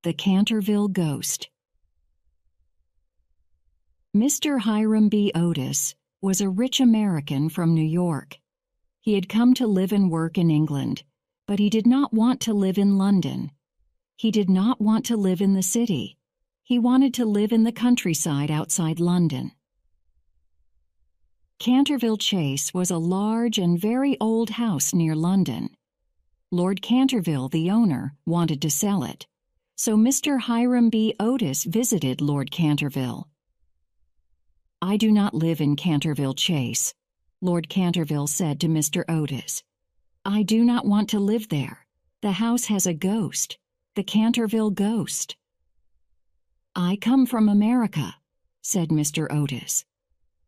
The Canterville Ghost. Mr. Hiram B. Otis was a rich American from New York. He had come to live and work in England, but he did not want to live in London. He did not want to live in the city. He wanted to live in the countryside outside London. Canterville Chase was a large and very old house near London. Lord Canterville, the owner, wanted to sell it, so Mr. Hiram B. Otis visited Lord Canterville. "I do not live in Canterville Chase," Lord Canterville said to Mr. Otis. "I do not want to live there. The house has a ghost, the Canterville ghost." "I come from America," said Mr. Otis.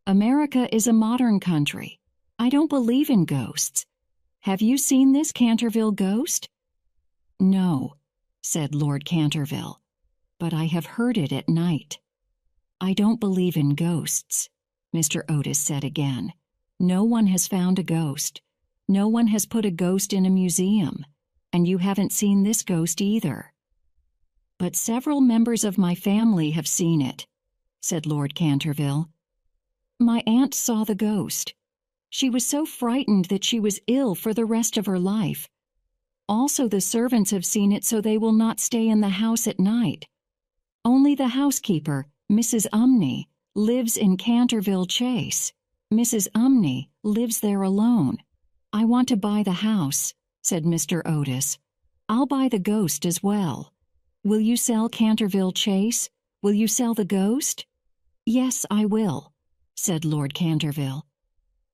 "America is a modern country. I don't believe in ghosts. Have you seen this Canterville ghost?" "No," said Lord Canterville, "but I have heard it at night." "I don't believe in ghosts," Mr. Otis said again. "No one has found a ghost. No one has put a ghost in a museum, and you haven't seen this ghost either." "But several members of my family have seen it," said Lord Canterville. "My aunt saw the ghost. She was so frightened that she was ill for the rest of her life. Also, the servants have seen it, so they will not stay in the house at night. Only the housekeeper, Mrs. Umney, lives in Canterville Chase. Mrs. Umney lives there alone. I want to buy the house," said Mr. Otis. "I'll buy the ghost as well. Will you sell Canterville Chase? Will you sell the ghost?" "Yes, I will," said Lord Canterville.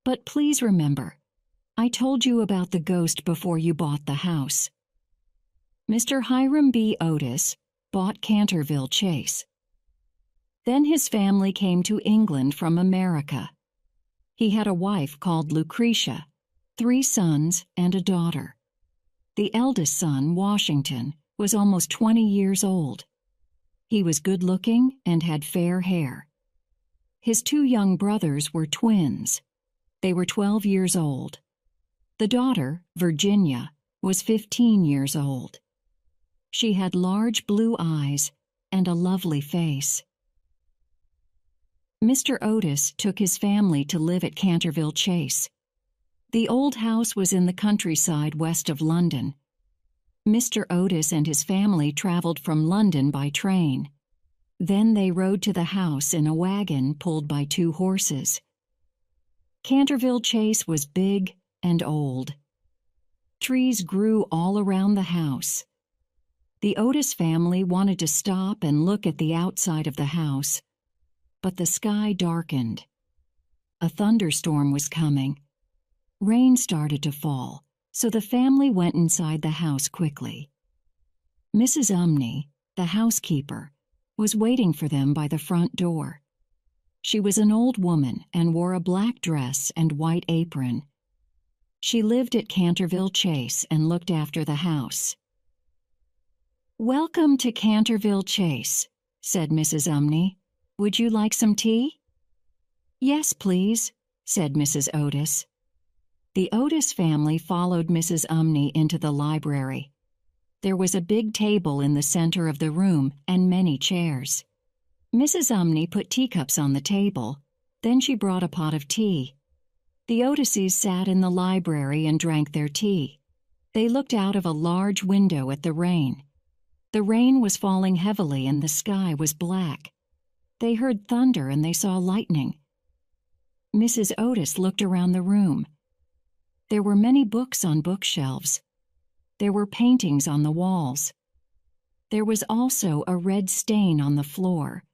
"But please remember, I told you about the ghost before you bought the house." Mr. Hiram B. Otis bought Canterville Chase. Then his family came to England from America. He had a wife called Lucretia, 3 sons, and a daughter. The eldest son, Washington, was almost 20 years old. He was good-looking and had fair hair. His 2 young brothers were twins. They were 12 years old. The daughter, Virginia, was 15 years old. She had large blue eyes and a lovely face. Mr. Otis took his family to live at Canterville Chase. The old house was in the countryside west of London. Mr. Otis and his family traveled from London by train. Then they rode to the house in a wagon pulled by 2 horses. Canterville Chase was big and old. Trees grew all around the house. The Otis family wanted to stop and look at the outside of the house, but the sky darkened. A thunderstorm was coming. Rain started to fall, so the family went inside the house quickly. Mrs. Umney, the housekeeper, was waiting for them by the front door. She was an old woman and wore a black dress and white apron. She lived at Canterville Chase and looked after the house. "Welcome to Canterville Chase," said Mrs. Umney. "Would you like some tea?" "Yes, please," said Mrs. Otis. The Otis family followed Mrs. Umney into the library. There was a big table in the center of the room and many chairs. Mrs. Umney put teacups on the table. Then she brought a pot of tea. The Otises sat in the library and drank their tea. They looked out of a large window at the rain. The rain was falling heavily and the sky was black. They heard thunder and they saw lightning. Mrs. Otis looked around the room. There were many books on bookshelves. There were paintings on the walls. There was also a red stain on the floor.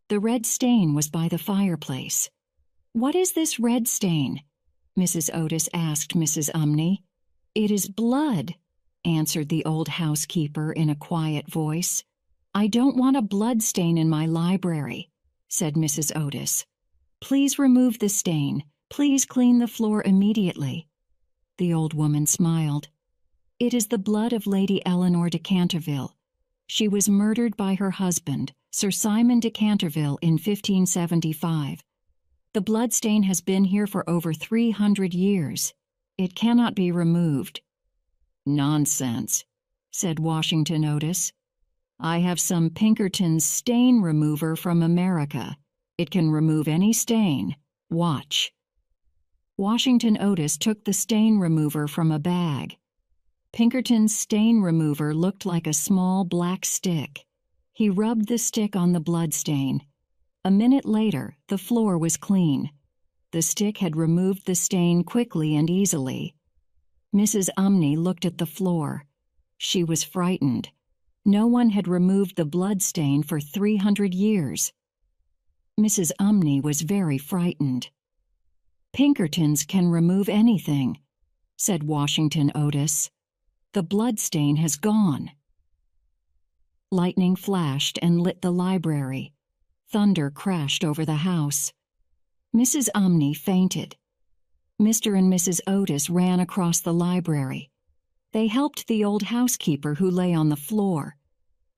The red stain was by the fireplace. "What is this red stain?" Mrs. Otis asked Mrs. Umney. "It is blood," answered the old housekeeper in a quiet voice. "I don't want a blood stain in my library," said Mrs. Otis. "Please remove the stain. Please clean the floor immediately." The old woman smiled. "It is the blood of Lady Eleanor de Canterville. She was murdered by her husband, Sir Simon de Canterville, in 1575. The blood stain has been here for over 300 years. It cannot be removed." "Nonsense," said Washington Otis. I have some Pinkerton's stain remover from America. It can remove any stain. Watch." Washington Otis took the stain remover from a bag. Pinkerton's stain remover looked like a small black stick. He rubbed the stick on the blood stain. A minute later, the floor was clean. The stick had removed the stain quickly and easily. Mrs. Umney looked at the floor. She was frightened. No one had removed the blood stain for 300 years. Mrs. Umney was very frightened. "Pinkertons can remove anything," said Washington Otis. "The blood stain has gone." Lightning flashed and lit the library. Thunder crashed over the house. Mrs. Umney fainted. Mr. and Mrs. Otis ran across the library. They helped the old housekeeper who lay on the floor.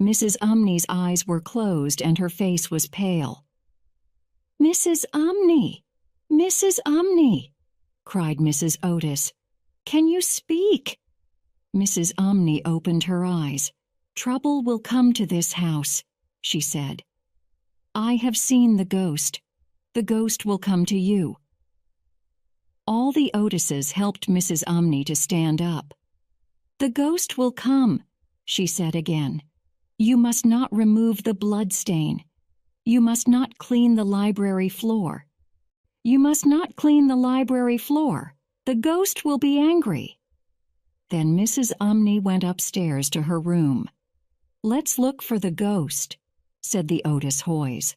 Mrs. Umney's eyes were closed and her face was pale. "Mrs. Umney! Mrs. Umney!" cried Mrs. Otis. "Can you speak?" Mrs. Umney opened her eyes. "Trouble will come to this house," she said. "I have seen the ghost. The ghost will come to you." All the Otises helped Mrs. Umney to stand up. "The ghost will come," she said again. "You must not remove the blood stain. You must not clean the library floor. You must not clean the library floor. The ghost will be angry." Then Mrs. Umney went upstairs to her room. "Let's look for the ghost," said the Otis Hoys.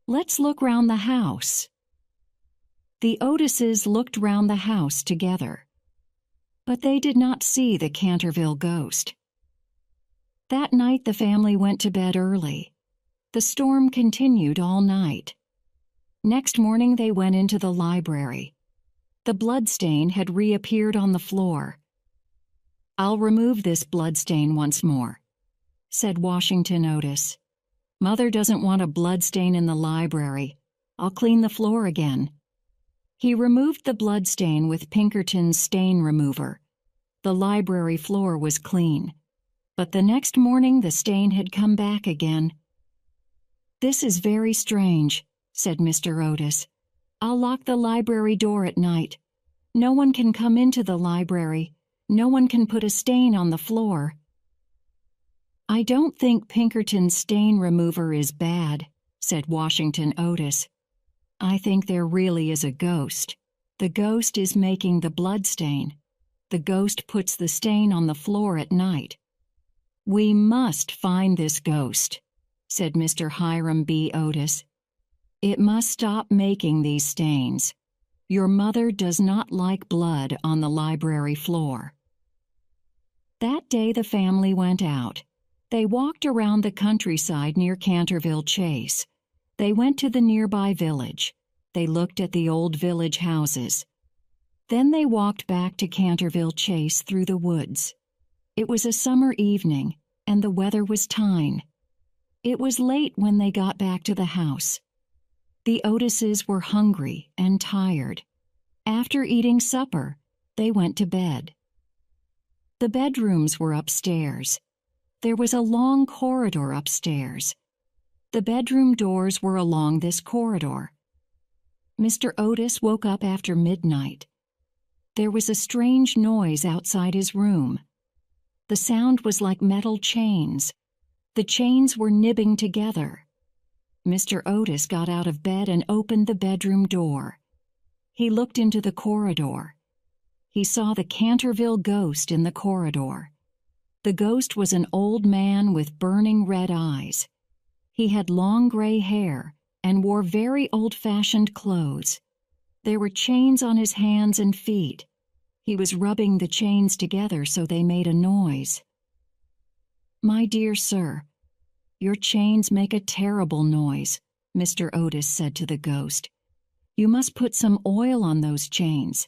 "Let's look round the house." The Otises looked round the house together. But they did not see the Canterville ghost. That night the family went to bed early. The storm continued all night. Next morning they went into the library. The blood stain had reappeared on the floor. "I'll remove this blood stain once more," said Washington Otis. "Mother doesn't want a blood stain in the library. I'll clean the floor again." He removed the blood stain with Pinkerton's stain remover. The library floor was clean. But the next morning the stain had come back again. "This is very strange," said Mr. Otis. "I'll lock the library door at night. No one can come into the library. No one can put a stain on the floor." "I don't think Pinkerton's stain remover is bad," said Washington Otis. "I think there really is a ghost. The ghost is making the blood stain. The ghost puts the stain on the floor at night." "We must find this ghost," said Mr. Hiram B. Otis. "It must stop making these stains. Your mother does not like blood on the library floor." That day the family went out. They walked around the countryside near Canterville Chase. They went to the nearby village. They looked at the old village houses. Then they walked back to Canterville Chase through the woods. It was a summer evening, and the weather was tine. It was late when they got back to the house. The Otises were hungry and tired. After eating supper, they went to bed. The bedrooms were upstairs. There was a long corridor upstairs. The bedroom doors were along this corridor. Mr. Otis woke up after midnight. There was a strange noise outside his room. The sound was like metal chains. The chains were nibbing together. Mr. Otis got out of bed and opened the bedroom door. He looked into the corridor. He saw the Canterville ghost in the corridor. The ghost was an old man with burning red eyes. He had long gray hair and wore very old-fashioned clothes. There were chains on his hands and feet. He was rubbing the chains together so they made a noise. "My dear sir, your chains make a terrible noise," Mr. Otis said to the ghost. "You must put some oil on those chains.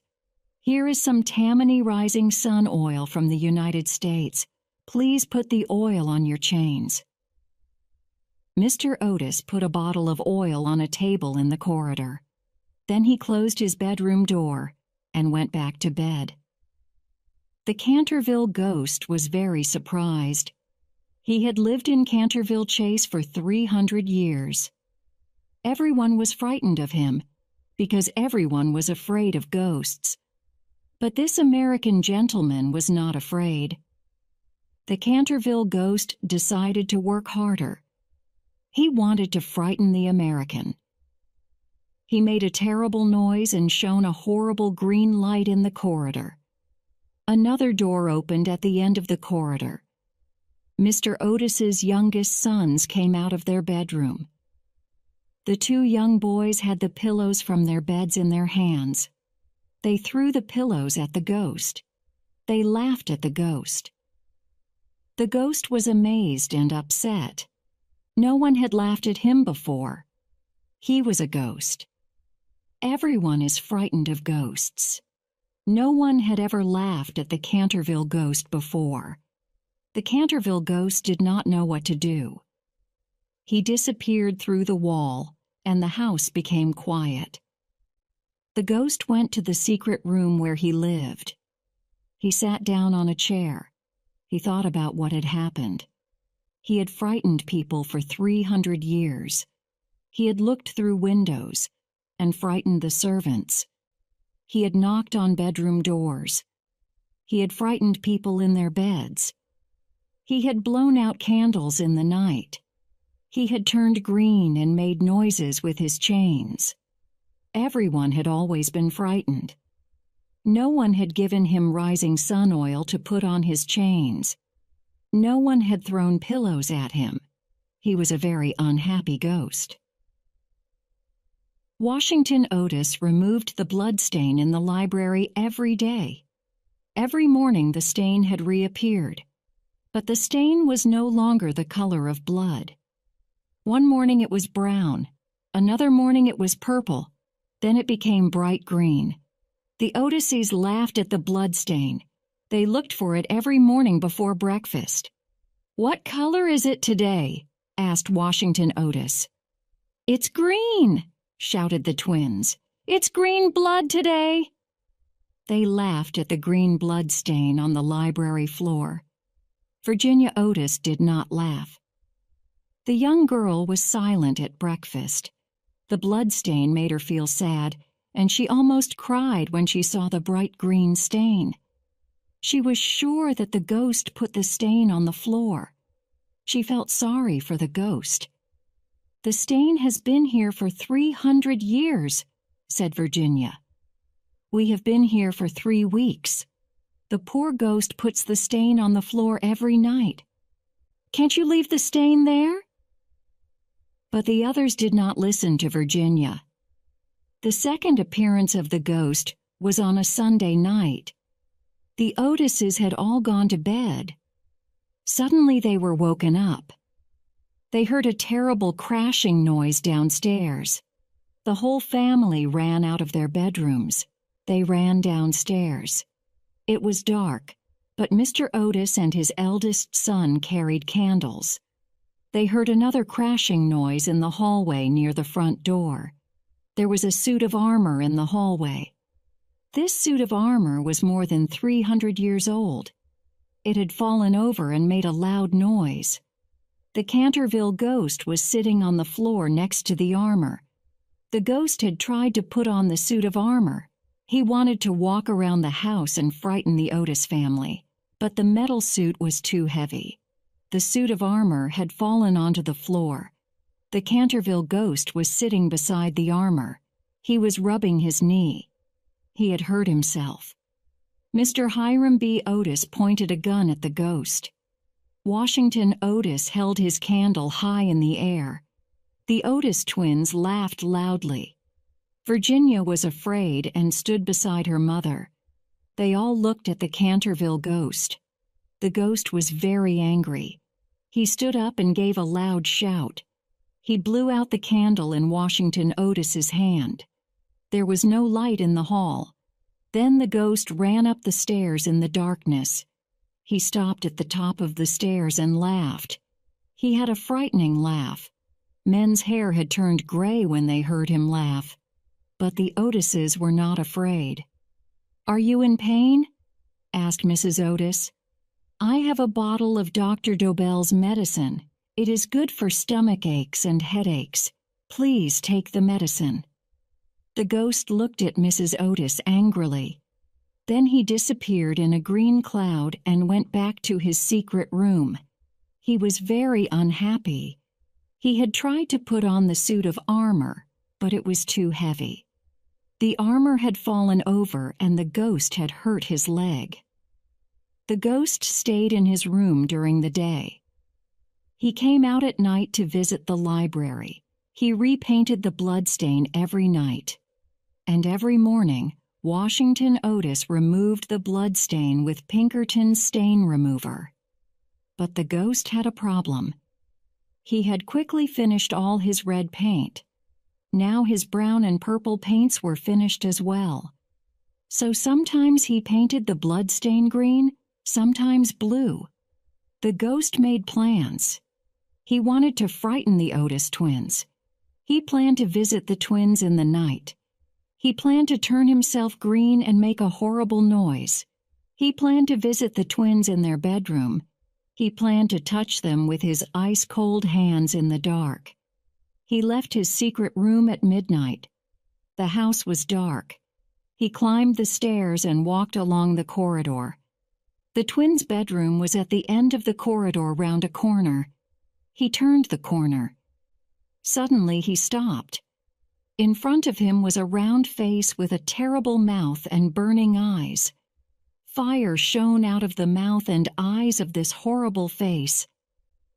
Here is some Tammany Rising Sun oil from the United States. Please put the oil on your chains." Mr. Otis put a bottle of oil on a table in the corridor. Then he closed his bedroom door and went back to bed. The Canterville ghost was very surprised. He had lived in Canterville Chase for 300 years. Everyone was frightened of him, because everyone was afraid of ghosts. But this American gentleman was not afraid. The Canterville ghost decided to work harder. He wanted to frighten the American. He made a terrible noise and shone a horrible green light in the corridor. Another door opened at the end of the corridor. Mr. Otis's youngest sons came out of their bedroom. The two young boys had the pillows from their beds in their hands. They threw the pillows at the ghost. They laughed at the ghost. The ghost was amazed and upset. No one had laughed at him before. He was a ghost. Everyone is frightened of ghosts. No one had ever laughed at the Canterville ghost before. The Canterville ghost did not know what to do. He disappeared through the wall, and the house became quiet. The ghost went to the secret room where he lived. He sat down on a chair. He thought about what had happened. He had frightened people for 300 years. He had looked through windows and frightened the servants. He had knocked on bedroom doors. He had frightened people in their beds. He had blown out candles in the night. He had turned green and made noises with his chains. Everyone had always been frightened. No one had given him rising sun oil to put on his chains. No one had thrown pillows at him. He was a very unhappy ghost. Washington Otis removed the blood stain in the library every day. Every morning the stain had reappeared, but the stain was no longer the color of blood. One morning it was brown, another morning it was purple, then it became bright green. The Otises laughed at the blood stain. They looked for it every morning before breakfast. "What color is it today?" asked Washington Otis. "It's green," shouted the twins. "It's green blood today." They laughed at the green blood stain on the library floor. Virginia Otis did not laugh. The young girl was silent at breakfast. The blood stain made her feel sad, and she almost cried when she saw the bright green stain. She was sure that the ghost put the stain on the floor. She felt sorry for the ghost. "The stain has been here for 300 years, said Virginia. "We have been here for 3 weeks. The poor ghost puts the stain on the floor every night. Can't you leave the stain there?" But the others did not listen to Virginia. The second appearance of the ghost was on a Sunday night. The Otises had all gone to bed. Suddenly they were woken up. They heard a terrible crashing noise downstairs. The whole family ran out of their bedrooms. They ran downstairs. It was dark, but Mr. Otis and his eldest son carried candles. They heard another crashing noise in the hallway near the front door. There was a suit of armor in the hallway. This suit of armor was more than 300 years old. It had fallen over and made a loud noise. The Canterville ghost was sitting on the floor next to the armor. The ghost had tried to put on the suit of armor. He wanted to walk around the house and frighten the Otis family, but the metal suit was too heavy. The suit of armor had fallen onto the floor. The Canterville ghost was sitting beside the armor. He was rubbing his knee. He had hurt himself. Mr. Hiram B. Otis pointed a gun at the ghost. Washington Otis held his candle high in the air. The Otis twins laughed loudly. Virginia was afraid and stood beside her mother. They all looked at the Canterville ghost. The ghost was very angry. He stood up and gave a loud shout. He blew out the candle in Washington Otis's hand. There was no light in the hall. Then the ghost ran up the stairs in the darkness. He stopped at the top of the stairs and laughed. He had a frightening laugh. Men's hair had turned gray when they heard him laugh. But the Otises were not afraid. "Are you in pain?" asked Mrs. Otis. "I have a bottle of Dr. Dobell's medicine. It is good for stomach aches and headaches. Please take the medicine." The ghost looked at Mrs. Otis angrily. Then he disappeared in a green cloud and went back to his secret room. He was very unhappy. He had tried to put on the suit of armor, but it was too heavy. The armor had fallen over and the ghost had hurt his leg. The ghost stayed in his room during the day. He came out at night to visit the library. He repainted the bloodstain every night. And every morning, Washington Otis removed the bloodstain with Pinkerton's stain remover. But the ghost had a problem. He had quickly finished all his red paint. Now his brown and purple paints were finished as well. So sometimes he painted the bloodstain green, sometimes blue. The ghost made plans. He wanted to frighten the Otis twins. He planned to visit the twins in the night. He planned to turn himself green and make a horrible noise. He planned to visit the twins in their bedroom. He planned to touch them with his ice-cold hands in the dark. He left his secret room at midnight. The house was dark. He climbed the stairs and walked along the corridor. The twins' bedroom was at the end of the corridor round a corner. He turned the corner. Suddenly he stopped. In front of him was a round face with a terrible mouth and burning eyes. Fire shone out of the mouth and eyes of this horrible face.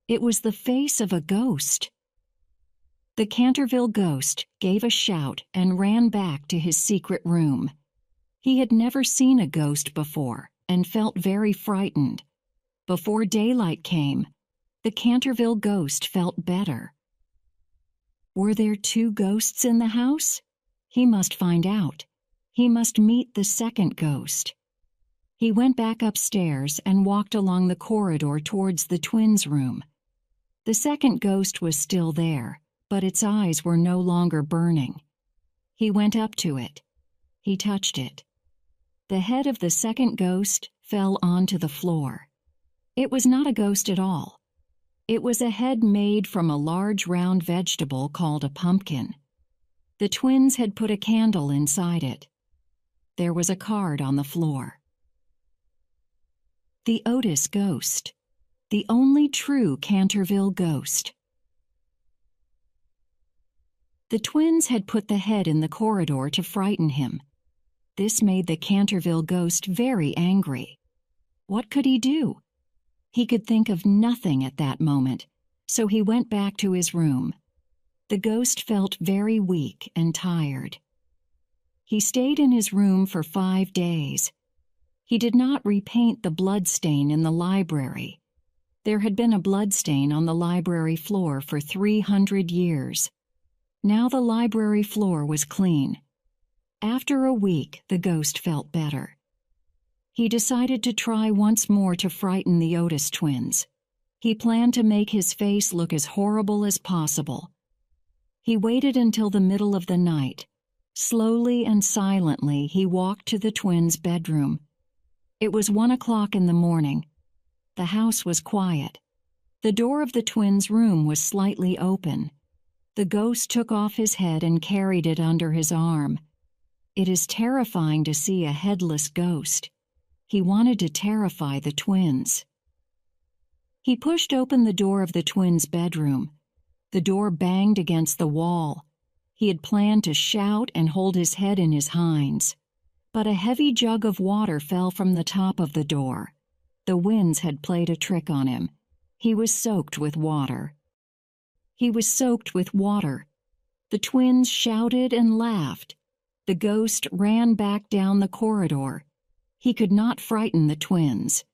It was the face of a ghost. The Canterville ghost gave a shout and ran back to his secret room. He had never seen a ghost before and felt very frightened. Before daylight came, the Canterville ghost felt better. Were there two ghosts in the house? He must find out. He must meet the second ghost. He went back upstairs and walked along the corridor towards the twins' room. The second ghost was still there, but its eyes were no longer burning. He went up to it. He touched it. The head of the second ghost fell onto the floor. It was not a ghost at all. It was a head made from a large round vegetable called a pumpkin. The twins had put a candle inside it. There was a card on the floor. The Otis Ghost, the only true Canterville ghost. The twins had put the head in the corridor to frighten him. This made the Canterville ghost very angry. What could he do? He could think of nothing at that moment, so he went back to his room. The ghost felt very weak and tired. He stayed in his room for 5 days. He did not repaint the bloodstain in the library. There had been a bloodstain on the library floor for 300 years. Now the library floor was clean. After a week, the ghost felt better. He decided to try once more to frighten the Otis twins. He planned to make his face look as horrible as possible. He waited until the middle of the night. Slowly and silently, he walked to the twins' bedroom. It was 1 o'clock in the morning. The house was quiet. The door of the twins' room was slightly open. The ghost took off his head and carried it under his arm. It is terrifying to see a headless ghost. He wanted to terrify the twins. He pushed open the door of the twins' bedroom. The door banged against the wall. He had planned to shout and hold his head in his hinds. But a heavy jug of water fell from the top of the door. The winds had played a trick on him. He was soaked with water. He was soaked with water. The twins shouted and laughed. The ghost ran back down the corridor. He could not frighten the twins.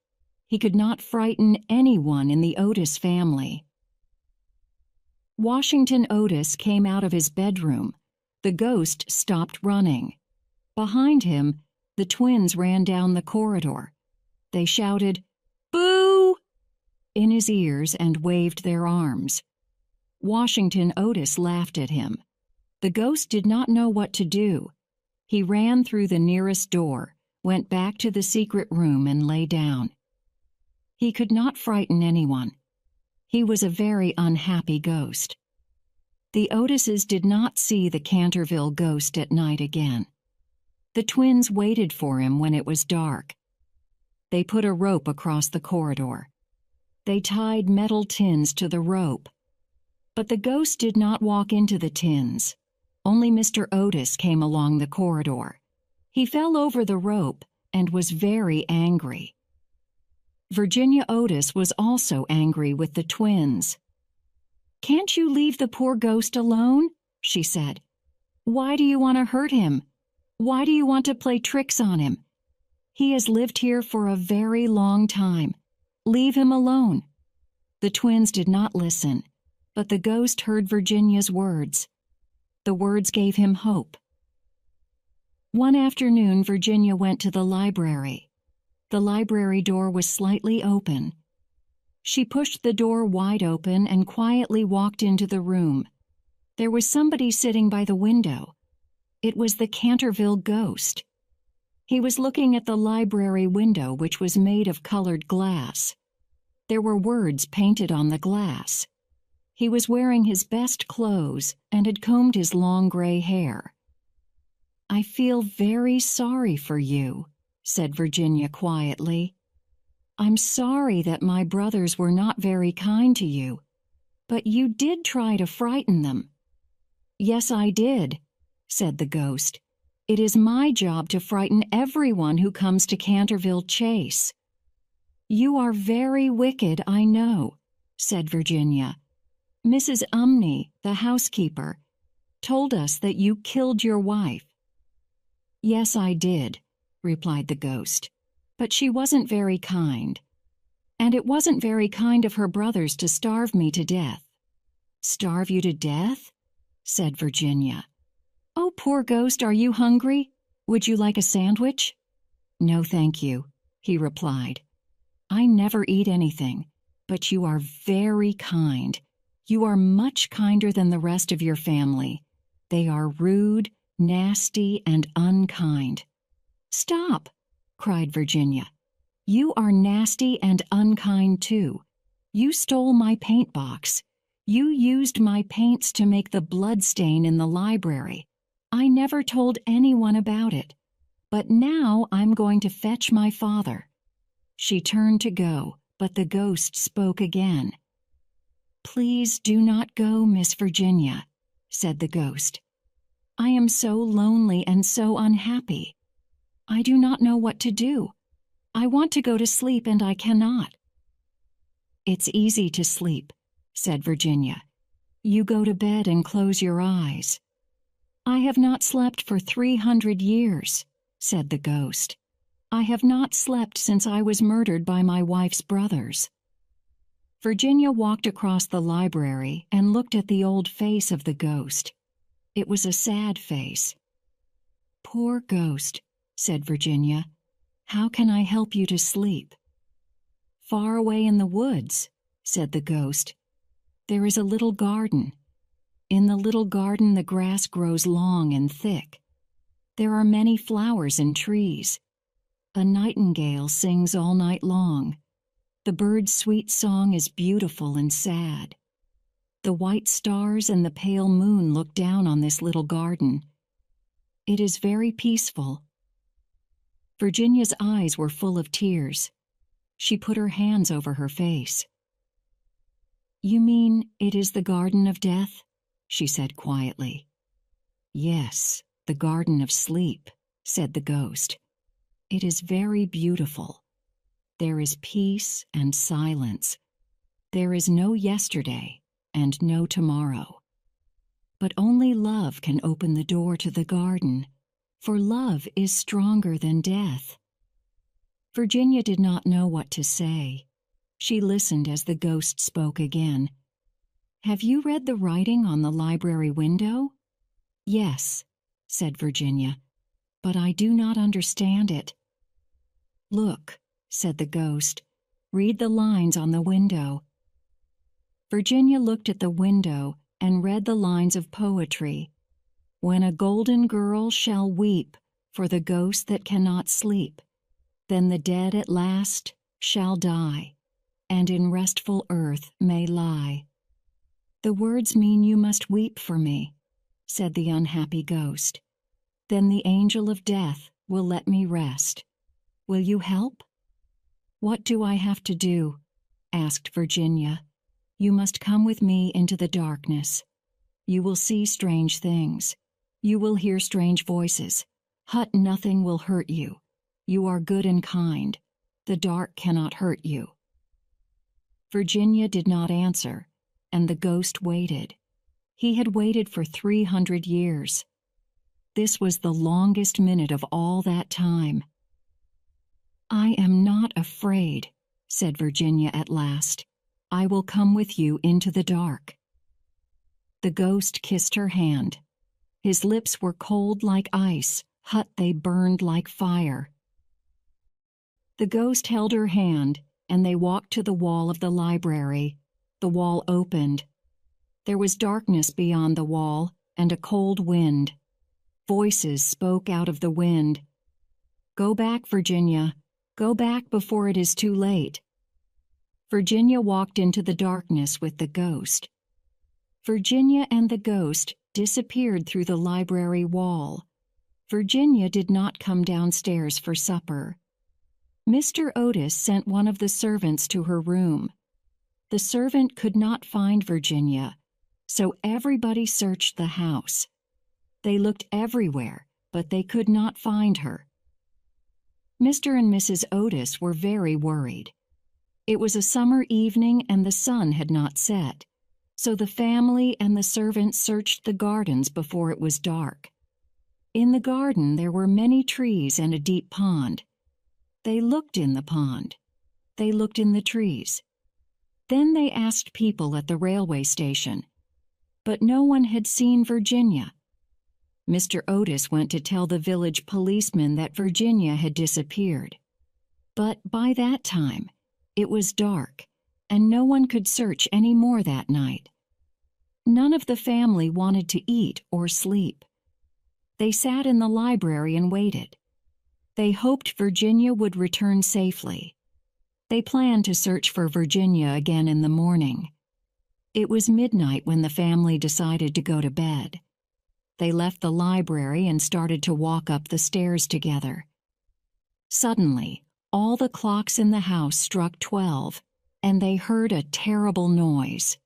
He could not frighten anyone in the Otis family. Washington Otis came out of his bedroom. The ghost stopped running. Behind him, the twins ran down the corridor. They shouted, "Boo!" in his ears and waved their arms. Washington Otis laughed at him. The ghost did not know what to do. He ran through the nearest door, went back to the secret room and lay down. He could not frighten anyone. He was a very unhappy ghost. The Otises did not see the Canterville ghost at night again. The twins waited for him when it was dark. They put a rope across the corridor. They tied metal tins to the rope. But the ghost did not walk into the tins. Only Mr. Otis came along the corridor. He fell over the rope and was very angry. Virginia Otis was also angry with the twins. "Can't you leave the poor ghost alone?" she said. "Why do you want to hurt him? Why do you want to play tricks on him? He has lived here for a very long time. Leave him alone." The twins did not listen, but the ghost heard Virginia's words. The words gave him hope. One afternoon, Virginia went to the library. The library door was slightly open. She pushed the door wide open and quietly walked into the room. There was somebody sitting by the window. It was the Canterville ghost. He was looking at the library window, which was made of colored glass. There were words painted on the glass. He was wearing his best clothes and had combed his long gray hair. "I feel very sorry for you," said Virginia quietly. "I'm sorry that my brothers were not very kind to you, but you did try to frighten them." "Yes, I did," said the ghost. "It is my job to frighten everyone who comes to Canterville Chase." "You are very wicked, I know," said Virginia. "Mrs. Umney, the housekeeper, told us that you killed your wife." "Yes, I did," replied the ghost, "but she wasn't very kind. And it wasn't very kind of her brothers to starve me to death." "Starve you to death?" said Virginia. "Oh, poor ghost, are you hungry? Would you like a sandwich?" "No, thank you," he replied. "I never eat anything, but you are very kind. You are much kinder than the rest of your family. They are rude, nasty, and unkind." "Stop!" cried Virginia. "You are nasty and unkind too. You stole my paint box. You used my paints to make the blood stain in the library. I never told anyone about it. But now I'm going to fetch my father." She turned to go, but the ghost spoke again. "Please do not go, Miss Virginia," said the ghost. "I am so lonely and so unhappy. I do not know what to do. I want to go to sleep and I cannot." "It's easy to sleep," said Virginia. "You go to bed and close your eyes." "I have not slept for 300 years, said the ghost. "I have not slept since I was murdered by my wife's brothers." Virginia walked across the library and looked at the old face of the ghost. It was a sad face. "Poor ghost," said Virginia. "How can I help you to sleep?" "Far away in the woods," said the ghost, "there is a little garden. In the little garden the grass grows long and thick. There are many flowers and trees. A nightingale sings all night long. The bird's sweet song is beautiful and sad. The white stars and the pale moon look down on this little garden. It is very peaceful." Virginia's eyes were full of tears. She put her hands over her face. "You mean it is the garden of death?" she said quietly. "Yes, the garden of sleep," said the ghost. "It is very beautiful. There is peace and silence. There is no yesterday and no tomorrow. But only love can open the door to the garden, for love is stronger than death." Virginia did not know what to say. She listened as the ghost spoke again. "Have you read the writing on the library window?" "Yes," said Virginia, "but I do not understand it." "Look," said the ghost. "Read the lines on the window." Virginia looked at the window and read the lines of poetry. "When a golden girl shall weep for the ghost that cannot sleep, then the dead at last shall die. and in restful earth may lie." "The words mean you must weep for me," said the unhappy ghost. "Then the angel of death will let me rest. Will you help?" "What do I have to do?" asked Virginia. "You must come with me into the darkness. You will see strange things. You will hear strange voices. Nothing will hurt you. You are good and kind. The dark cannot hurt you." Virginia did not answer, and the ghost waited. He had waited for 300 years. This was the longest minute of all that time. "I am not afraid," said Virginia at last. "I will come with you into the dark." The ghost kissed her hand. His lips were cold like ice, they burned like fire. The ghost held her hand, and they walked to the wall of the library. The wall opened. There was darkness beyond the wall, and a cold wind. Voices spoke out of the wind. "Go back, Virginia. Go back before it is too late." Virginia walked into the darkness with the ghost. Virginia and the ghost disappeared through the library wall. Virginia did not come downstairs for supper. Mr. Otis sent one of the servants to her room. The servant could not find Virginia, so everybody searched the house. They looked everywhere, but they could not find her. Mr. and Mrs. Otis were very worried. It was a summer evening and the sun had not set, so the family and the servants searched the gardens before it was dark. In the garden there were many trees and a deep pond. They looked in the pond. They looked in the trees. Then they asked people at the railway station, but no one had seen Virginia. Mr. Otis went to tell the village policeman that Virginia had disappeared. But by that time, it was dark, and no one could search any more that night. None of the family wanted to eat or sleep. They sat in the library and waited. They hoped Virginia would return safely. They planned to search for Virginia again in the morning. It was midnight when the family decided to go to bed. They left the library and started to walk up the stairs together. Suddenly, all the clocks in the house struck 12, and they heard a terrible noise.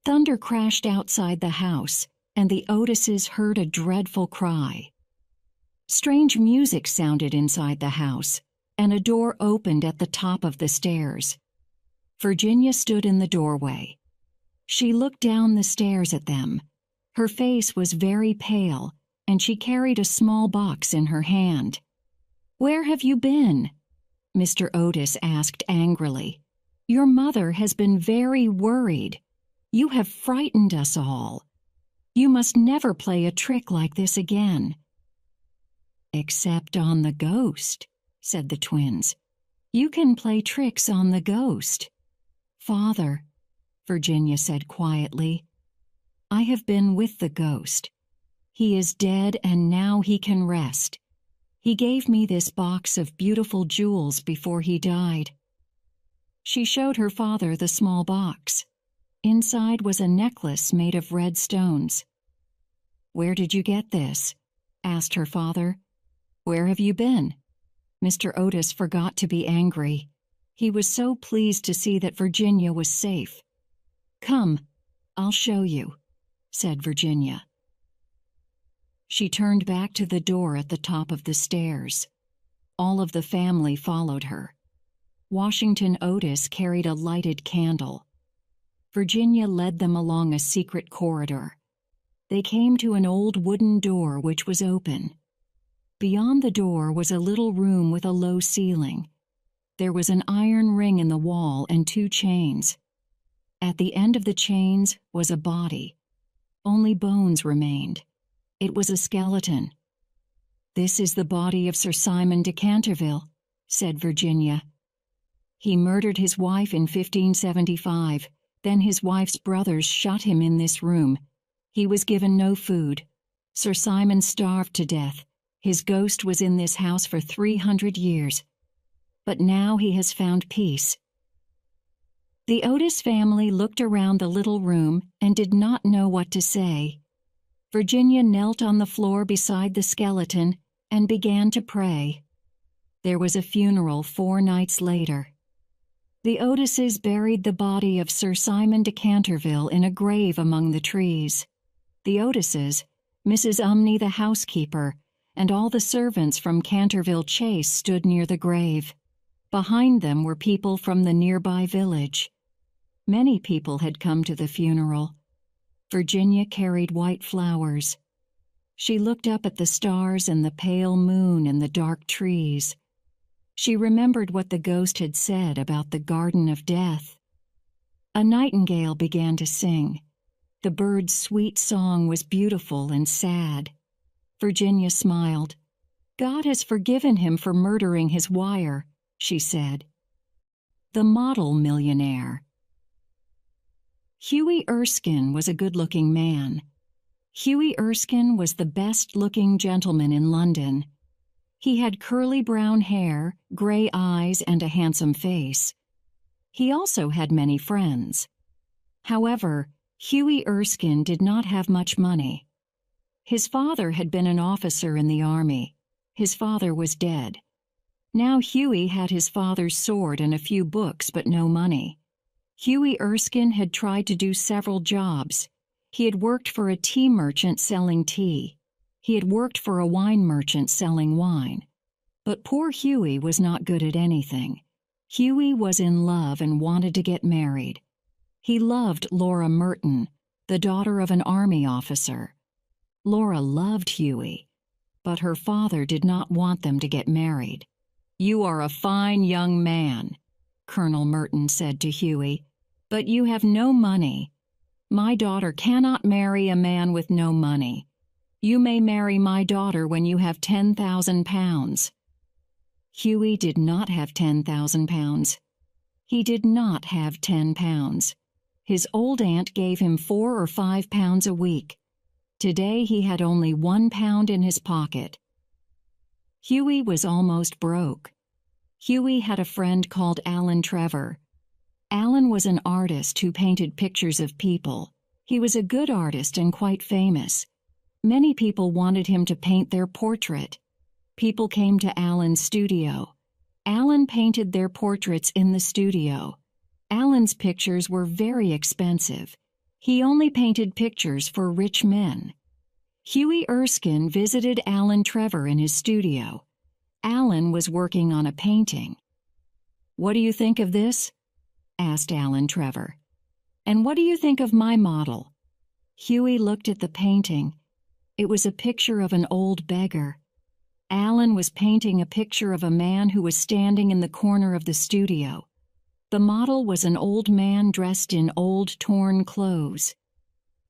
Thunder crashed outside the house, and the Otises heard a dreadful cry. Strange music sounded inside the house, and a door opened at the top of the stairs. Virginia stood in the doorway. She looked down the stairs at them. Her face was very pale, and she carried a small box in her hand. "Where have you been?" Mr. Otis asked angrily. "Your mother has been very worried. You have frightened us all. You must never play a trick like this again." "Except on the ghost," said the twins. "You can play tricks on the ghost." "Father," Virginia said quietly, "I have been with the ghost. He is dead and now he can rest. He gave me this box of beautiful jewels before he died." She showed her father the small box. Inside was a necklace made of red stones. "Where did you get this?" asked her father. "Where have you been?" Mr. Otis forgot to be angry. He was so pleased to see that Virginia was safe. "Come, I'll show you," said Virginia. She turned back to the door at the top of the stairs. All of the family followed her. Washington Otis carried a lighted candle. Virginia led them along a secret corridor. They came to an old wooden door which was open. Beyond the door was a little room with a low ceiling. There was an iron ring in the wall and 2 chains. At the end of the chains was a body. Only bones remained. It was a skeleton. "This is the body of Sir Simon de Canterville," said Virginia. "He murdered his wife in 1575. Then his wife's brothers shot him in this room. He was given no food. Sir Simon starved to death. His ghost was in this house for 300 years. But now he has found peace. The Otis family looked around the little room and did not know what to say. Virginia knelt on the floor beside the skeleton and began to pray. There was a funeral 4 nights later. The Otises buried the body of Sir Simon de Canterville in a grave among the trees. The Otises, Mrs. Umney the housekeeper, and all the servants from Canterville Chase stood near the grave. Behind them were people from the nearby village. Many people had come to the funeral. Virginia carried white flowers. She looked up at the stars and the pale moon and the dark trees. She remembered what the ghost had said about the Garden of Death. A nightingale began to sing. The bird's sweet song was beautiful and sad. Virginia smiled. "God has forgiven him for murdering his wire," she said. The Model Millionaire. Hughie Erskine was a good-looking man. Hughie Erskine was the best-looking gentleman in London. He had curly brown hair, gray eyes, and a handsome face. He also had many friends. However, Hughie Erskine did not have much money. His father had been an officer in the army. His father was dead. Now Hughie had his father's sword and a few books, but no money. Hughie Erskine had tried to do several jobs. He had worked for a tea merchant selling tea. He had worked for a wine merchant selling wine. But poor Hughie was not good at anything. Hughie was in love and wanted to get married. He loved Laura Merton, the daughter of an army officer. Laura loved Hughie, but her father did not want them to get married. "You are a fine young man," Colonel Merton said to Hughie, "but you have no money. My daughter cannot marry a man with no money. You may marry my daughter when you have 10,000 pounds. Hughie did not have 10,000 pounds. He did not have 10 pounds. His old aunt gave him 4 or 5 pounds a week. Today he had only 1 pound in his pocket. Hughie was almost broke. Hughie had a friend called Alan Trevor. Alan was an artist who painted pictures of people. He was a good artist and quite famous. Many people wanted him to paint their portrait. People came to Alan's studio. Alan painted their portraits in the studio. Alan's pictures were very expensive. He only painted pictures for rich men. Hughie Erskine visited Alan Trevor in his studio. Alan was working on a painting. "What do you think of this?" asked Alan Trevor. "And what do you think of my model?" Hughie looked at the painting. It was a picture of an old beggar. Alan was painting a picture of a man who was standing in the corner of the studio. The model was an old man dressed in old, torn clothes.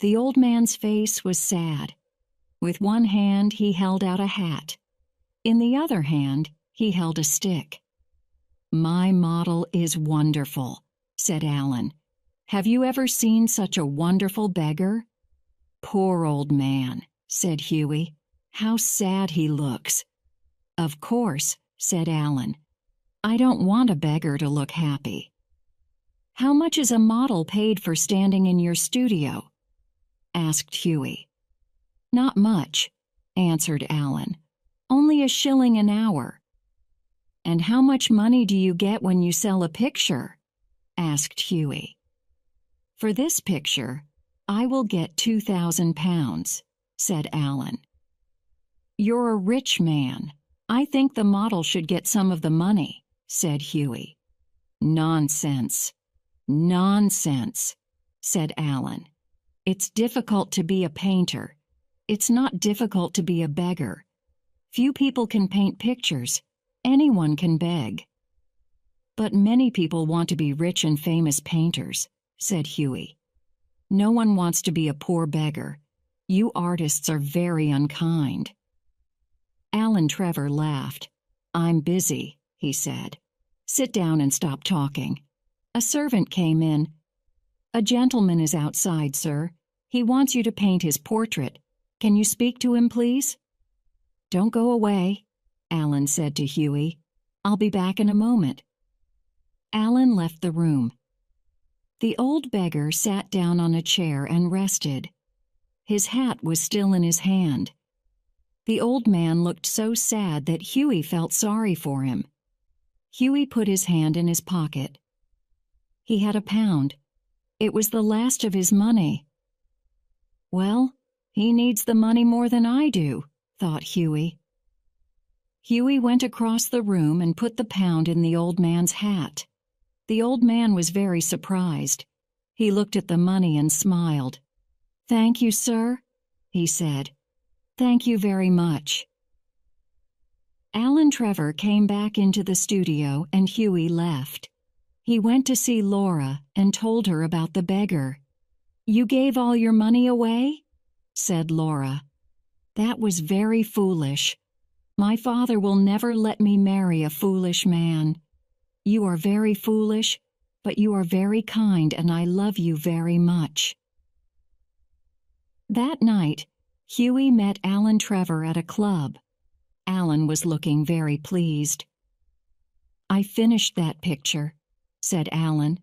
The old man's face was sad. With one hand, he held out a hat. In the other hand, he held a stick. "My model is wonderful," said Alan. "Have you ever seen such a wonderful beggar?" "Poor old man," said Hughie. "How sad he looks." "Of course," said Alan. "I don't want a beggar to look happy." "How much is a model paid for standing in your studio?" asked Hughie. "Not much," answered Alan. "Only a shilling an hour." "And how much money do you get when you sell a picture?" asked Hughie. "For this picture, I will get 2,000 pounds, said Alan. "You're a rich man. I think the model should get some of the money," said Hughie. "Nonsense. Nonsense," said Alan. "It's difficult to be a painter. It's not difficult to be a beggar. Few people can paint pictures. Anyone can beg." "But many people want to be rich and famous painters," said Hughie. "No one wants to be a poor beggar. You artists are very unkind." Alan Trevor laughed. "I'm busy," he said. "Sit down and stop talking." A servant came in. "A gentleman is outside, sir. He wants you to paint his portrait. Can you speak to him, please?" "Don't go away," Alan said to Hughie. "I'll be back in a moment." Alan left the room. The old beggar sat down on a chair and rested. His hat was still in his hand. The old man looked so sad that Hughie felt sorry for him. Hughie put his hand in his pocket. He had £1. It was the last of his money. Well, he needs the money more than I do, thought Hughie. Hughie went across the room and put the £1 in the old man's hat. The old man was very surprised. He looked at the money and smiled. "Thank you, sir," he said. "Thank you very much." Alan Trevor came back into the studio and Hughie left. He went to see Laura and told her about the beggar. "You gave all your money away?" said Laura. "That was very foolish. My father will never let me marry a foolish man. You are very foolish, but you are very kind and I love you very much." That night, Hughie met Alan Trevor at a club. Alan was looking very pleased. "I finished that picture," said Alan,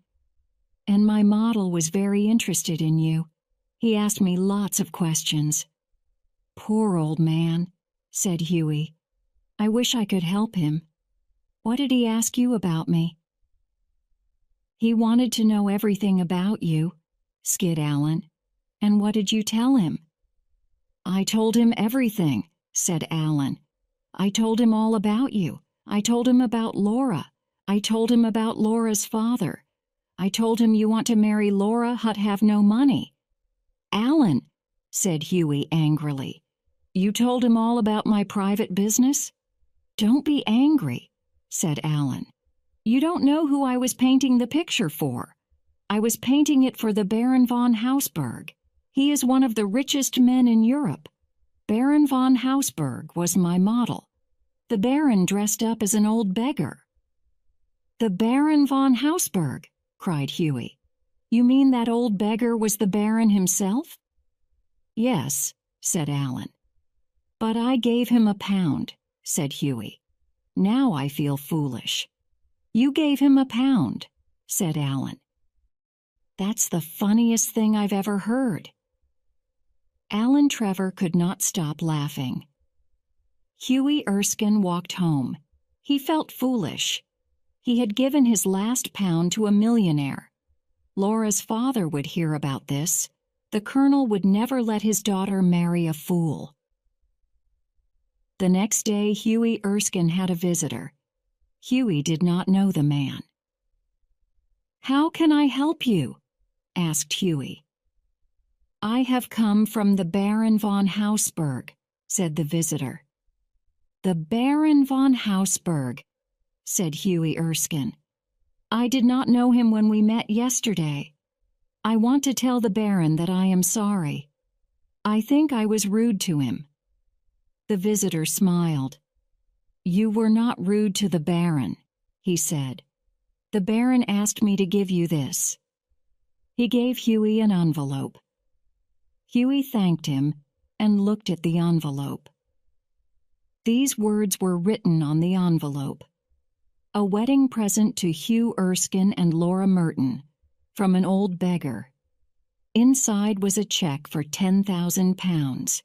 "and my model was very interested in you. He asked me lots of questions." "Poor old man," said Hughie. "I wish I could help him. What did he ask you about me?" "He wanted to know everything about you," skid Alan. "And what did you tell him?" "I told him everything," said Alan. "I told him all about you. I told him about Laura. I told him about Laura's father. I told him you want to marry Laura but have no money." "Alan," said Hughie angrily, "you told him all about my private business?" "Don't be angry," said Alan. "You don't know who I was painting the picture for. I was painting it for the Baron von Hausberg. He is one of the richest men in Europe. Baron von Hausberg was my model. The Baron dressed up as an old beggar." "The Baron von Hausberg!" cried Hughie. "You mean that old beggar was the Baron himself?" "Yes," said Alan. "But I gave him £1, said Hughie. "Now I feel foolish." "You gave him £1, said Alan. "That's the funniest thing I've ever heard." Alan Trevor could not stop laughing. Hughie Erskine walked home. He felt foolish. He had given his last £1 to a millionaire. Laura's father would hear about this. The colonel would never let his daughter marry a fool. The next day, Hughie Erskine had a visitor. Hughie did not know the man. "How can I help you?" asked Hughie. "I have come from the Baron von Hausberg," said the visitor. "The Baron von Hausberg," said Hughie Erskine. "I did not know him when we met yesterday. I want to tell the Baron that I am sorry. I think I was rude to him." The visitor smiled. "You were not rude to the Baron," he said. "The Baron asked me to give you this." He gave Hughie an envelope. Hughie thanked him and looked at the envelope. These words were written on the envelope. "A wedding present to Hugh Erskine and Laura Merton, from an old beggar." Inside was a check for £10,000.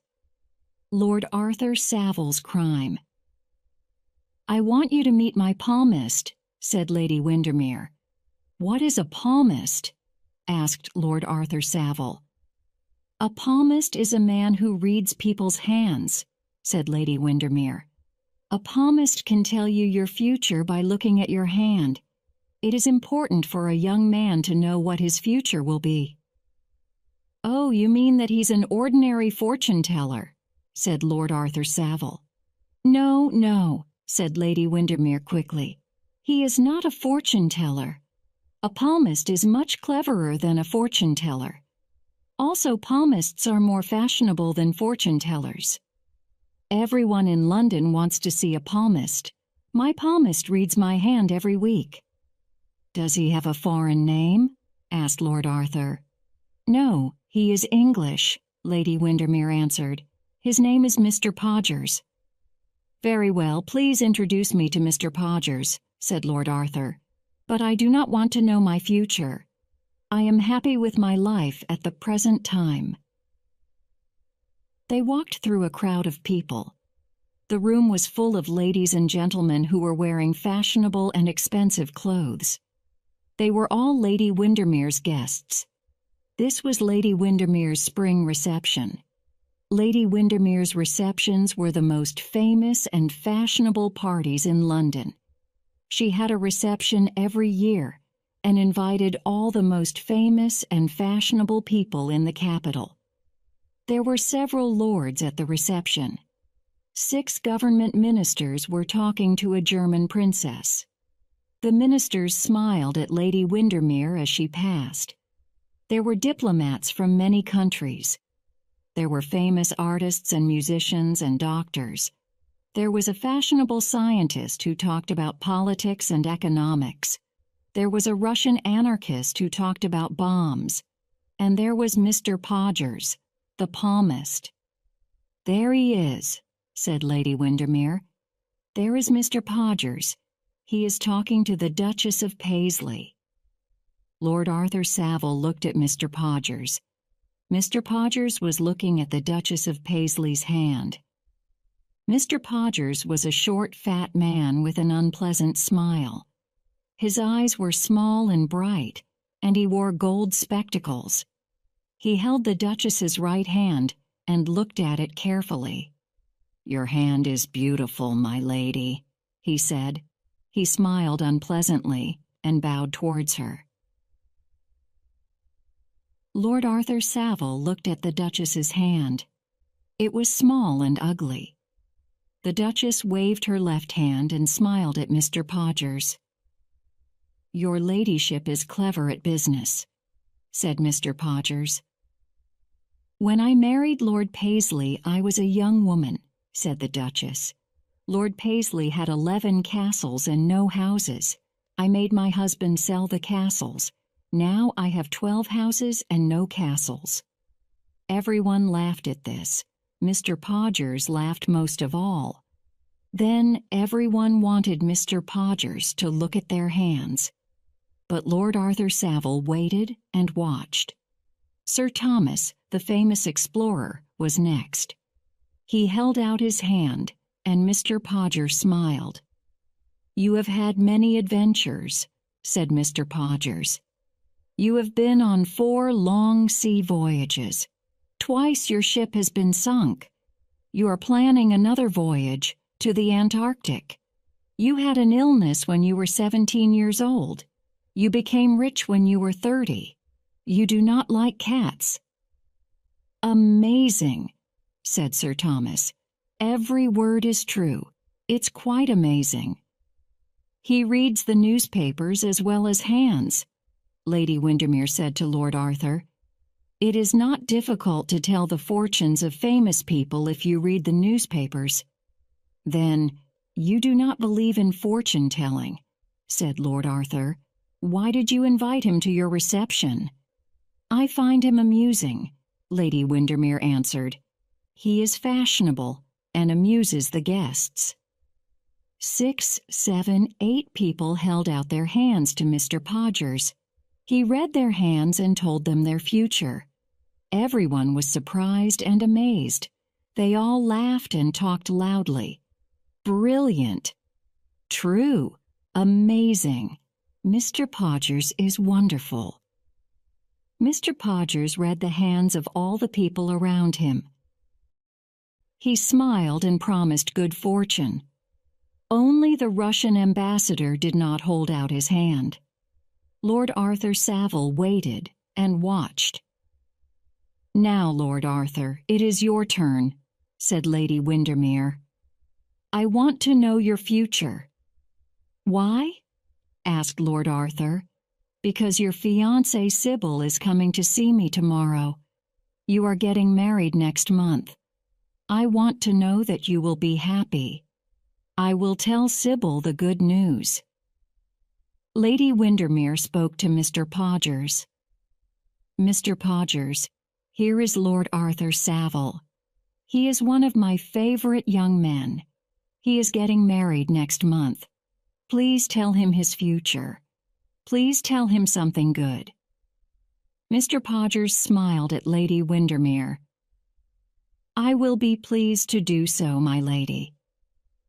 Lord Arthur Savile's crime. "I want you to meet my palmist," said Lady Windermere. "What is a palmist?" asked Lord Arthur Savile. "A palmist is a man who reads people's hands," said Lady Windermere. "A palmist can tell you your future by looking at your hand. It is important for a young man to know what his future will be." "Oh, you mean that he's an ordinary fortune-teller," said Lord Arthur Savile. "No, no," said Lady Windermere quickly. "He is not a fortune-teller. A palmist is much cleverer than a fortune-teller. Also, palmists are more fashionable than fortune-tellers. Everyone in London wants to see a palmist. My palmist reads my hand every week." "Does he have a foreign name?" asked Lord Arthur. "No, he is English," Lady Windermere answered. "His name is Mr. Podgers." "Very well, please introduce me to Mr. Podgers," said Lord Arthur. "But I do not want to know my future." I am happy with my life at the present time." They walked through a crowd of people. The room was full of ladies and gentlemen who were wearing fashionable and expensive clothes. They were all Lady Windermere's guests. This was Lady Windermere's spring reception. Lady Windermere's receptions were the most famous and fashionable parties in London. She had a reception every year and invited all the most famous and fashionable people in the capital. There were several lords at the reception. 6 government ministers were talking to a German princess. The ministers smiled at Lady Windermere as she passed. There were diplomats from many countries. There were famous artists and musicians and doctors. There was a fashionable scientist who talked about politics and economics. There was a Russian anarchist who talked about bombs. And there was Mr. Podgers, the palmist. "There he is," said Lady Windermere. "There is Mr. Podgers. He is talking to the Duchess of Paisley." Lord Arthur Savile looked at Mr. Podgers. Mr. Podgers was looking at the Duchess of Paisley's hand. Mr. Podgers was a short, fat man with an unpleasant smile. His eyes were small and bright, and he wore gold spectacles. He held the Duchess's right hand and looked at it carefully. "Your hand is beautiful, my lady," he said. He smiled unpleasantly and bowed towards her. Lord Arthur Savile looked at the Duchess's hand. It was small and ugly. The Duchess waved her left hand and smiled at Mr. Podgers. "Your ladyship is clever at business," said Mr. Podgers. "When I married Lord Paisley, I was a young woman," said the Duchess. "Lord Paisley had 11 castles and no houses. I made my husband sell the castles. Now I have 12 houses and no castles." Everyone laughed at this. Mr. Podgers laughed most of all. Then everyone wanted Mr. Podgers to look at their hands. But Lord Arthur Savile waited and watched. Sir Thomas, the famous explorer, was next. He held out his hand, and Mr. Podgers smiled. "You have had many adventures," said Mr. Podgers. "You have been on 4 long sea voyages. Twice your ship has been sunk. You are planning another voyage to the Antarctic. You had an illness when you were 17 years old. You became rich when you were 30. You do not like cats." "Amazing," said Sir Thomas. "Every word is true. It's quite amazing." "He reads the newspapers as well as hands," Lady Windermere said to Lord Arthur. "It is not difficult to tell the fortunes of famous people if you read the newspapers." "Then you do not believe in fortune-telling," said Lord Arthur. "Why did you invite him to your reception?" "I find him amusing," Lady Windermere answered. "He is fashionable and amuses the guests." 6, 7, 8 people held out their hands to Mr. Podgers. He read their hands and told them their future. Everyone was surprised and amazed. They all laughed and talked loudly. "Brilliant!" "True!" "Amazing!" "Mr. Podgers is wonderful." Mr. Podgers read the hands of all the people around him. He smiled and promised good fortune. Only the Russian ambassador did not hold out his hand. Lord Arthur Savile waited and watched. "Now, Lord Arthur, it is your turn," said Lady Windermere. "I want to know your future." "Why?" asked Lord Arthur. "Because your fiancée Sybil is coming to see me tomorrow. You are getting married next month. I want to know that you will be happy. I will tell Sybil the good news." Lady Windermere spoke to Mr. Podgers. "Mr. Podgers, here is Lord Arthur Savile. He is one of my favorite young men. He is getting married next month. Please tell him his future. Please tell him something good." Mr. Podgers smiled at Lady Windermere. "I will be pleased to do so, my lady."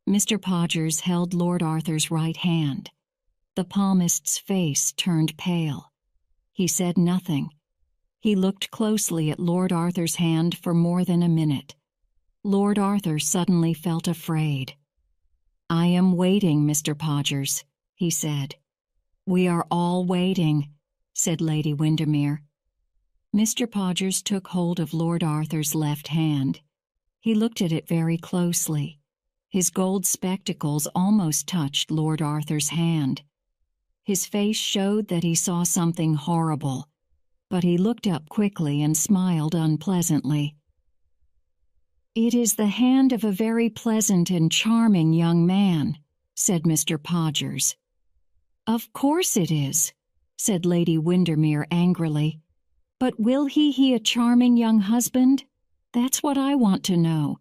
Mr. Podgers held Lord Arthur's right hand. The palmist's face turned pale. He said nothing. He looked closely at Lord Arthur's hand for more than a minute. Lord Arthur suddenly felt afraid. "I am waiting, Mr. Podgers," he said. "We are all waiting," said Lady Windermere. Mr. Podgers took hold of Lord Arthur's left hand. He looked at it very closely. His gold spectacles almost touched Lord Arthur's hand. His face showed that he saw something horrible, but he looked up quickly and smiled unpleasantly. "It is the hand of a very pleasant and charming young man," said Mr. Podgers. "Of course it is," said Lady Windermere angrily. "But will he a charming young husband? That's what I want to know."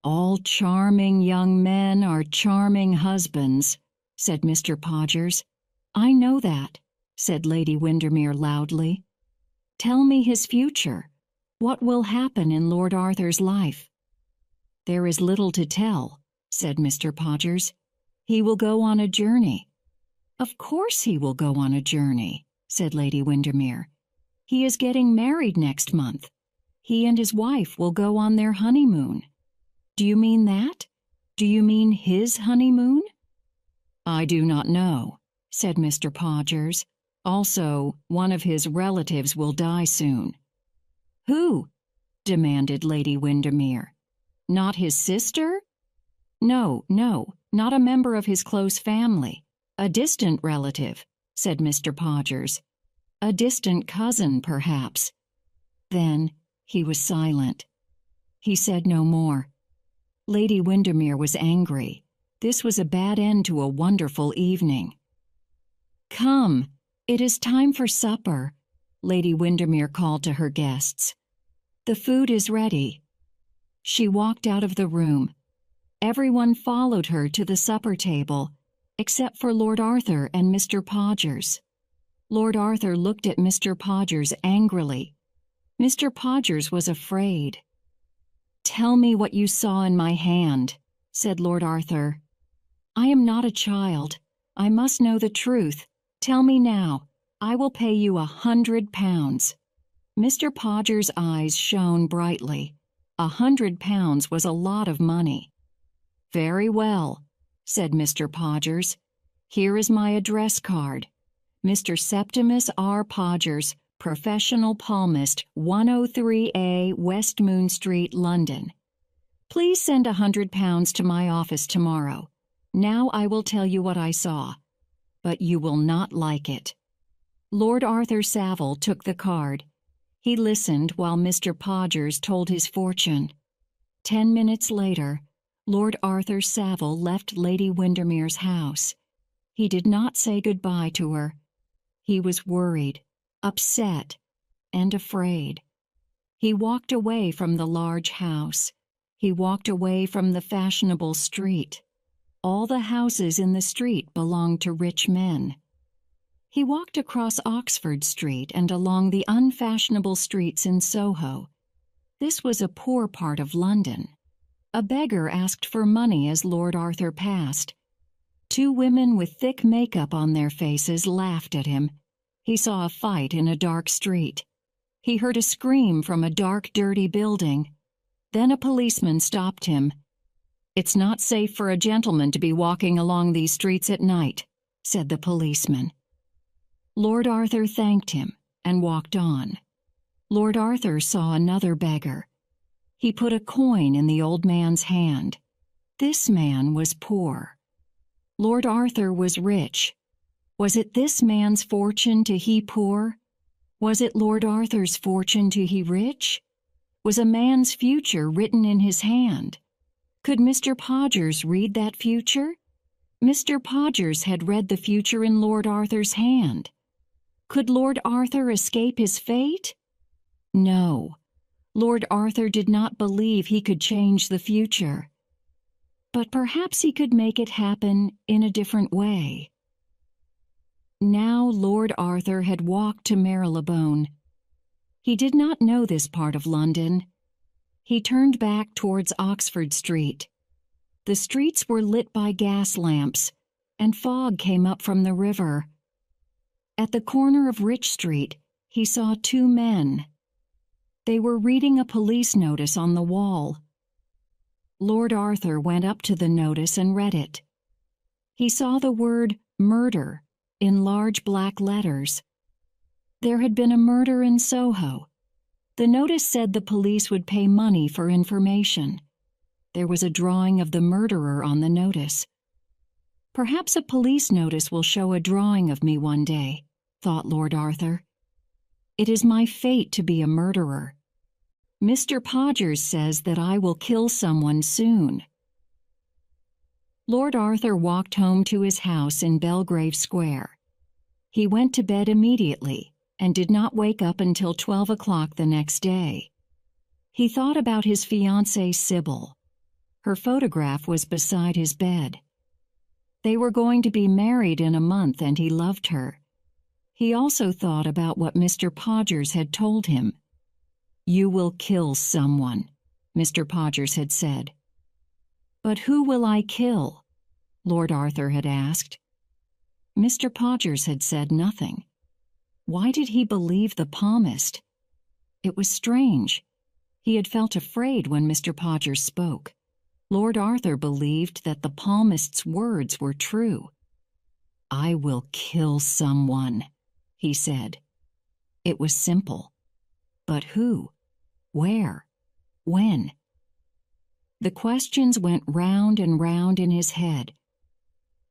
"All charming young men are charming husbands," said Mr. Podgers. "I know that," said Lady Windermere loudly. "Tell me his future. What will happen in Lord Arthur's life?" "There is little to tell," said Mr. Podgers. "He will go on a journey." "Of course he will go on a journey," said Lady Windermere. "He is getting married next month. He and his wife will go on their honeymoon." "Do you mean that? Do you mean his honeymoon?" "I do not know," said Mr. Podgers. "Also, one of his relatives will die soon." "Who?" demanded Lady Windermere. "Not his sister?" No, not a member of his close family. A distant relative," said Mr. Podgers. "A distant cousin, perhaps." Then he was silent. He said no more. Lady Windermere was angry. This was a bad end to a wonderful evening. "Come, it is time for supper," Lady Windermere called to her guests. "The food is ready." She walked out of the room. Everyone followed her to the supper table, except for Lord Arthur and Mr. Podgers. Lord Arthur looked at Mr. Podgers angrily. Mr. Podgers was afraid. "Tell me what you saw in my hand," said Lord Arthur. "I am not a child. I must know the truth. Tell me now. I will pay you £100. Mr. Podgers' eyes shone brightly. £100 was a lot of money. "Very well," said Mr. Podgers. "Here is my address card. Mr. Septimus R. Podgers, Professional Palmist, 103A West Moon Street, London. Please send £100 to my office tomorrow. Now I will tell you what I saw. But you will not like it." Lord Arthur Savile took the card. He listened while Mr. Podgers told his fortune. 10 minutes later, Lord Arthur Savile left Lady Windermere's house. He did not say goodbye to her. He was worried, upset, and afraid. He walked away from the large house. He walked away from the fashionable street. All the houses in the street belonged to rich men. He walked across Oxford Street and along the unfashionable streets in Soho. This was a poor part of London. A beggar asked for money as Lord Arthur passed. 2 women with thick makeup on their faces laughed at him. He saw a fight in a dark street. He heard a scream from a dark, dirty building. Then a policeman stopped him. "It's not safe for a gentleman to be walking along these streets at night," said the policeman. Lord Arthur thanked him and walked on. Lord Arthur saw another beggar. He put a coin in the old man's hand. This man was poor. Lord Arthur was rich. Was it this man's fortune to he poor? Was it Lord Arthur's fortune to he rich? Was a man's future written in his hand? Could Mr. Podgers read that future? Mr. Podgers had read the future in Lord Arthur's hand. Could Lord Arthur escape his fate? No. Lord Arthur did not believe he could change the future. But perhaps he could make it happen in a different way. Now Lord Arthur had walked to Marylebone. He did not know this part of London. He turned back towards Oxford Street. The streets were lit by gas lamps, and fog came up from the river. At the corner of Rich Street, he saw two men. They were reading a police notice on the wall. Lord Arthur went up to the notice and read it. He saw the word murder in large black letters. There had been a murder in Soho. The notice said the police would pay money for information. There was a drawing of the murderer on the notice. Perhaps a police notice will show a drawing of me one day, thought Lord Arthur. It is my fate to be a murderer. Mr. Podgers says that I will kill someone soon. Lord Arthur walked home to his house in Belgrave Square. He went to bed immediately and did not wake up until 12 o'clock the next day. He thought about his fiancée Sybil. Her photograph was beside his bed. They were going to be married in a month, and he loved her. He also thought about what Mr. Podgers had told him. "You will kill someone," Mr. Podgers had said. "But who will I kill?" Lord Arthur had asked. Mr. Podgers had said nothing. Why did he believe the palmist? It was strange. He had felt afraid when Mr. Podgers spoke. Lord Arthur believed that the palmist's words were true. "I will kill someone," he said. It was simple. But who? Where? When? The questions went round and round in his head.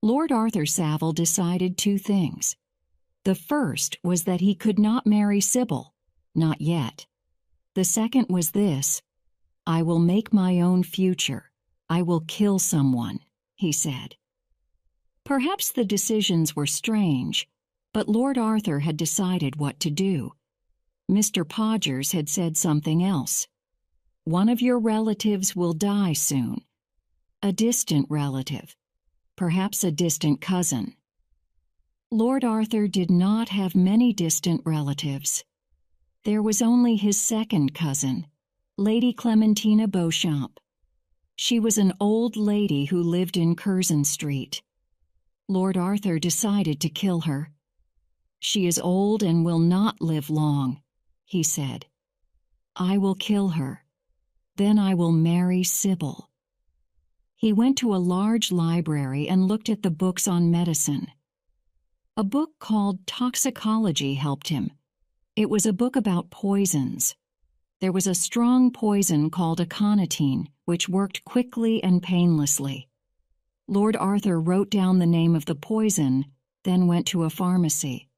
Lord Arthur Savile decided two things. The first was that he could not marry Sybil, not yet. The second was this: "I will make my own future. I will kill someone," he said. Perhaps the decisions were strange, but Lord Arthur had decided what to do. Mr. Podgers had said something else. "One of your relatives will die soon." A distant relative. Perhaps a distant cousin. Lord Arthur did not have many distant relatives. There was only his second cousin, Lady Clementina Beauchamp. She was an old lady who lived in Curzon Street. Lord Arthur decided to kill her. "She is old and will not live long," he said. "I will kill her. Then I will marry Sybil." He went to a large library and looked at the books on medicine. A book called Toxicology helped him. It was a book about poisons. There was a strong poison called aconitine, which worked quickly and painlessly. Lord Arthur wrote down the name of the poison, then went to a pharmacy.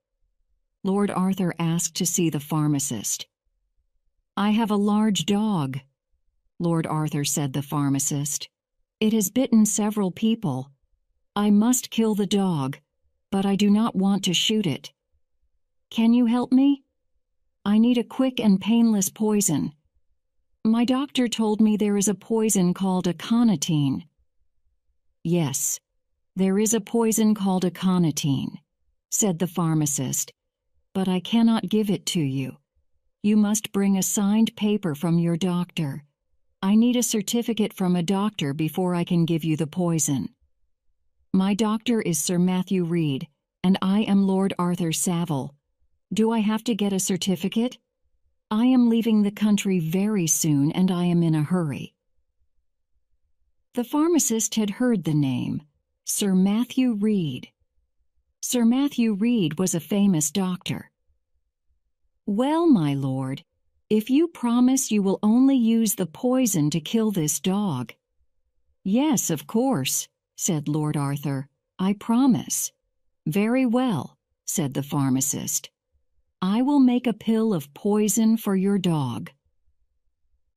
Lord Arthur asked to see the pharmacist. "I have a large dog," Lord Arthur said the pharmacist. "It has bitten several people. I must kill the dog, but I do not want to shoot it. Can you help me? I need a quick and painless poison. My doctor told me there is a poison called aconitine." "Yes, there is a poison called aconitine," said the pharmacist, "but I cannot give it to you. You must bring a signed paper from your doctor. I need a certificate from a doctor before I can give you the poison. My doctor is Sir Matthew Reed, and I am Lord Arthur Savile. Do I have to get a certificate? I am leaving the country very soon, and I am in a hurry." The pharmacist had heard the name, Sir Matthew Reed. Sir Matthew Reed was a famous doctor. "Well, my lord, if you promise you will only use the poison to kill this dog." "Yes, of course," said Lord Arthur. "I promise." "Very well," said the pharmacist. "I will make a pill of poison for your dog."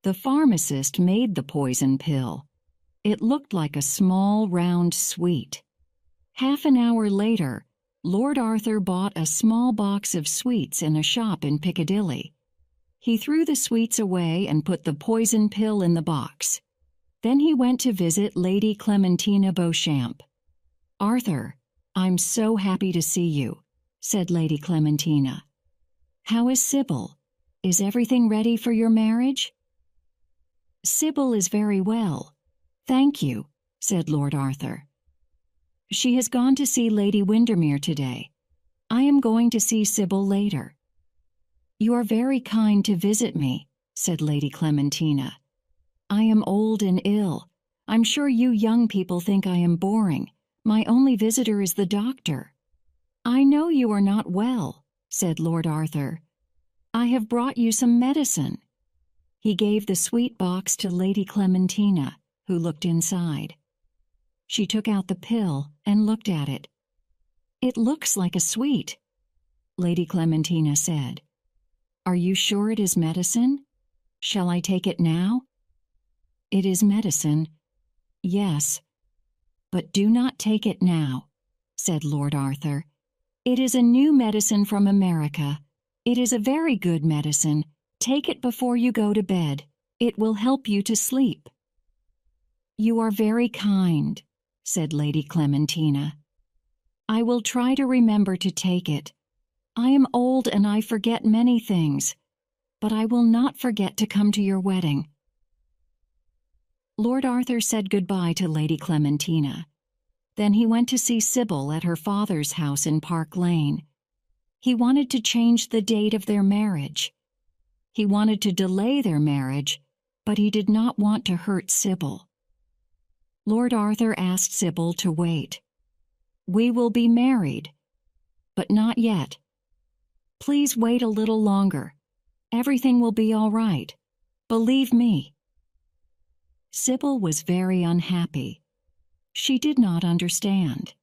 The pharmacist made the poison pill. It looked like a small, round sweet. Half an hour later, Lord Arthur bought a small box of sweets in a shop in Piccadilly. He threw the sweets away and put the poison pill in the box. Then he went to visit Lady Clementina Beauchamp. "Arthur, I'm so happy to see you," said Lady Clementina. "How is Sybil? Is everything ready for your marriage?" "Sybil is very well, thank you," said Lord Arthur. "She has gone to see Lady Windermere today. I am going to see Sybil later." "You are very kind to visit me," said Lady Clementina. "I am old and ill. I'm sure you young people think I am boring. My only visitor is the doctor." "I know you are not well," said Lord Arthur. "I have brought you some medicine." He gave the sweet box to Lady Clementina, who looked inside. She took out the pill and looked at it. "It looks like a sweet," Lady Clementina said. "Are you sure it is medicine? Shall I take it now?" "It is medicine, yes, but do not take it now," said Lord Arthur. "It is a new medicine from America. It is a very good medicine. Take it before you go to bed. It will help you to sleep." "You are very kind," said Lady Clementina. "I will try to remember to take it. I am old and I forget many things, but I will not forget to come to your wedding." Lord Arthur said goodbye to Lady Clementina. Then he went to see Sybil at her father's house in Park Lane. He wanted to change the date of their marriage. He wanted to delay their marriage, but he did not want to hurt Sybil. Lord Arthur asked Sybil to wait. "We will be married, but not yet. Please wait a little longer. Everything will be all right. Believe me." Sybil was very unhappy. She did not understand.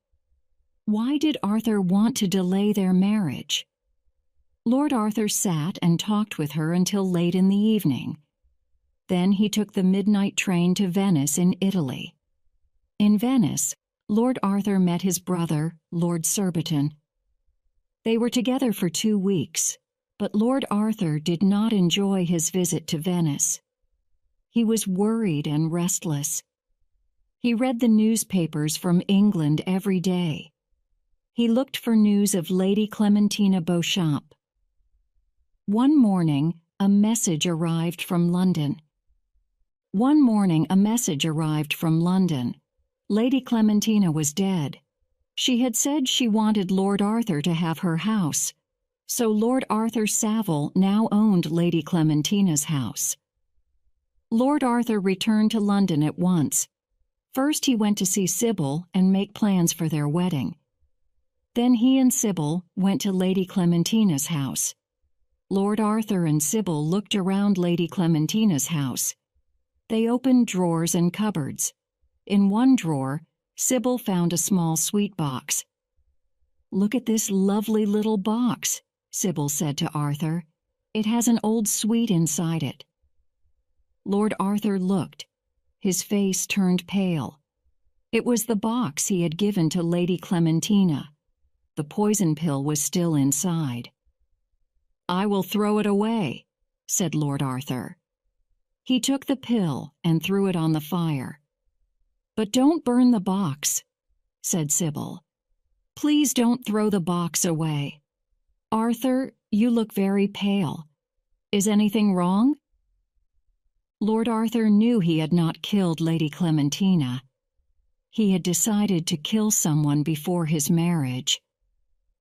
Why did Arthur want to delay their marriage? Lord Arthur sat and talked with her until late in the evening. Then he took the midnight train to Venice in Italy. In Venice, Lord Arthur met his brother, Lord Surbiton. They were together for 2 weeks, but Lord Arthur did not enjoy his visit to Venice. He was worried and restless. He read the newspapers from England every day. He looked for news of Lady Clementina Beauchamp. One morning, a message arrived from London. Lady Clementina was dead. She had said she wanted Lord Arthur to have her house, so Lord Arthur Savile now owned Lady Clementina's house. Lord Arthur returned to London at once. First he went to see Sybil and make plans for their wedding. Then he and Sybil went to Lady Clementina's house. Lord Arthur and Sybil looked around Lady Clementina's house. They opened drawers and cupboards. In one drawer, Sybil found a small sweet box. "Look at this lovely little box," Sybil said to Arthur. "It has an old sweet inside it." Lord Arthur looked. His face turned pale. It was the box he had given to Lady Clementina. The poison pill was still inside. "I will throw it away," said Lord Arthur. He took the pill and threw it on the fire. "But don't burn the box," said Sybil. "Please don't throw the box away. Arthur, you look very pale. Is anything wrong?" Lord Arthur knew he had not killed Lady Clementina. He had decided to kill someone before his marriage.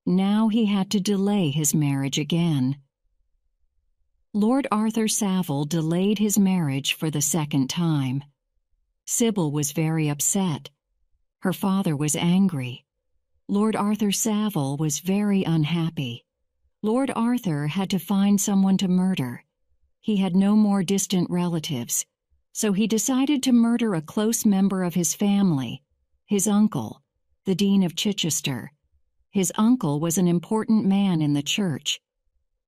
Now he had to delay his marriage again. Lord Arthur Savile delayed his marriage for the second time. Sybil was very upset. Her father was angry. Lord Arthur Savile was very unhappy. Lord Arthur had to find someone to murder. He had no more distant relatives, so he decided to murder a close member of his family, his uncle, the Dean of Chichester. His uncle was an important man in the church.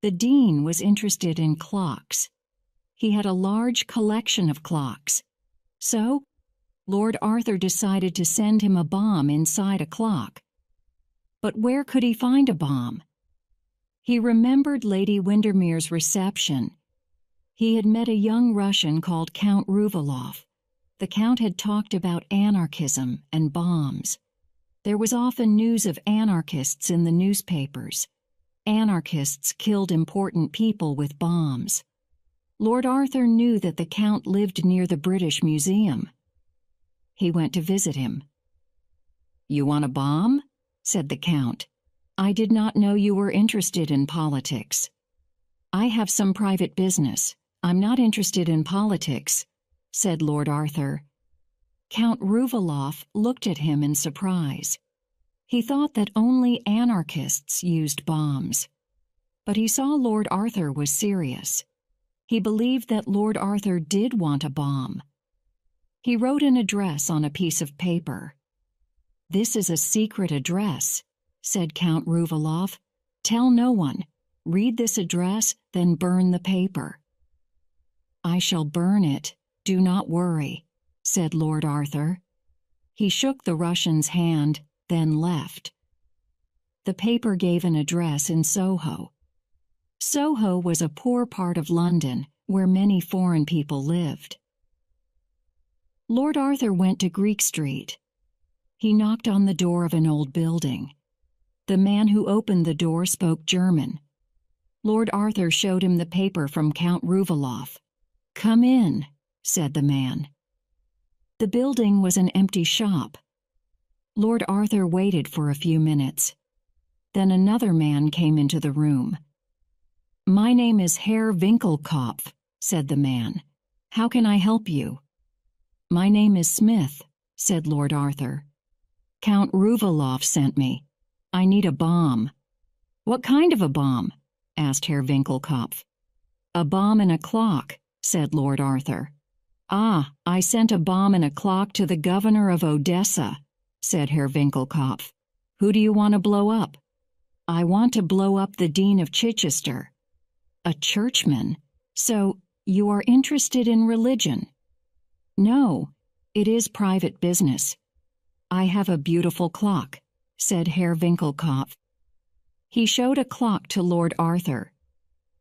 The Dean was interested in clocks. He had a large collection of clocks. So, Lord Arthur decided to send him a bomb inside a clock. But where could he find a bomb? He remembered Lady Windermere's reception. He had met a young Russian called Count Ruvalov. The Count had talked about anarchism and bombs. There was often news of anarchists in the newspapers. Anarchists killed important people with bombs. Lord Arthur knew that the Count lived near the British Museum. He went to visit him. "You want a bomb?" said the Count. "I did not know you were interested in politics." "I have some private business. I'm not interested in politics," said Lord Arthur. Count Rouvaloff looked at him in surprise. He thought that only anarchists used bombs. But he saw Lord Arthur was serious. He believed that Lord Arthur did want a bomb. He wrote an address on a piece of paper. "This is a secret address," said Count Rouvaloff. "Tell no one. Read this address, then burn the paper." "I shall burn it. Do not worry," said Lord Arthur. He shook the Russian's hand, then left. The paper gave an address in Soho. Soho was a poor part of London where many foreign people lived. Lord Arthur went to Greek Street. He knocked on the door of an old building. The man who opened the door spoke German. Lord Arthur showed him the paper from Count Rouvaloff. "Come in," said the man. The building was an empty shop. Lord Arthur waited for a few minutes. Then another man came into the room. "My name is Herr Winkelkopf," said the man. "How can I help you?" "My name is Smith," said Lord Arthur. "Count Rouvaloff sent me. I need a bomb." "What kind of a bomb?" asked Herr Winkelkopf. "A bomb and a clock," said Lord Arthur. "Ah, I sent a bomb and a clock to the governor of Odessa," said Herr Winkelkopf. "Who do you want to blow up?" "I want to blow up the Dean of Chichester." "A churchman? So you are interested in religion?" "No, it is private business." "I have a beautiful clock," said Herr Winkelkopf. He showed a clock to Lord Arthur.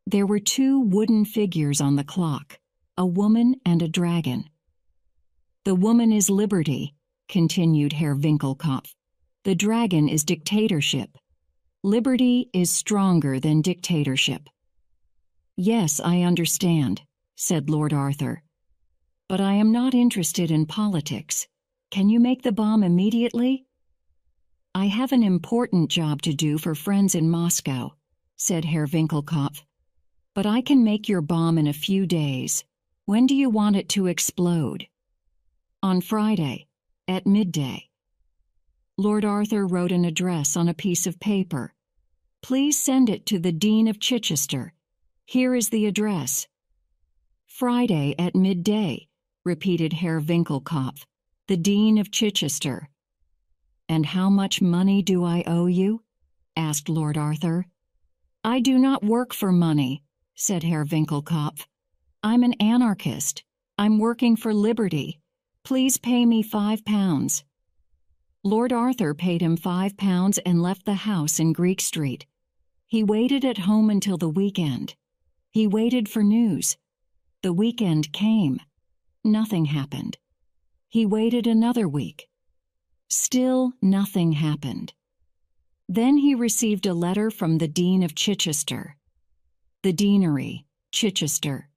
There were two wooden figures on the clock, a woman and a dragon. "The woman is liberty," continued Herr Winkelkopf. "The dragon is dictatorship. Liberty is stronger than dictatorship." "Yes, I understand," said Lord Arthur. "But I am not interested in politics. Can you make the bomb immediately?" "I have an important job to do for friends in Moscow," said Herr Winkelkopf. "But I can make your bomb in a few days. When do you want it to explode?" "On Friday, at midday." Lord Arthur wrote an address on a piece of paper. "Please send it to the Dean of Chichester. Here is the address." "Friday at midday," repeated Herr Winkelkopf. "The Dean of Chichester." "And how much money do I owe you?" asked Lord Arthur. "I do not work for money," said Herr Winkelkopf. "I'm an anarchist. I'm working for liberty. Please pay me £5. Lord Arthur paid him £5 and left the house in Greek Street. He waited at home until the weekend. He waited for news. The weekend came. Nothing happened. He waited another week. Still nothing happened. Then he received a letter from the Dean of Chichester. The Deanery, Chichester.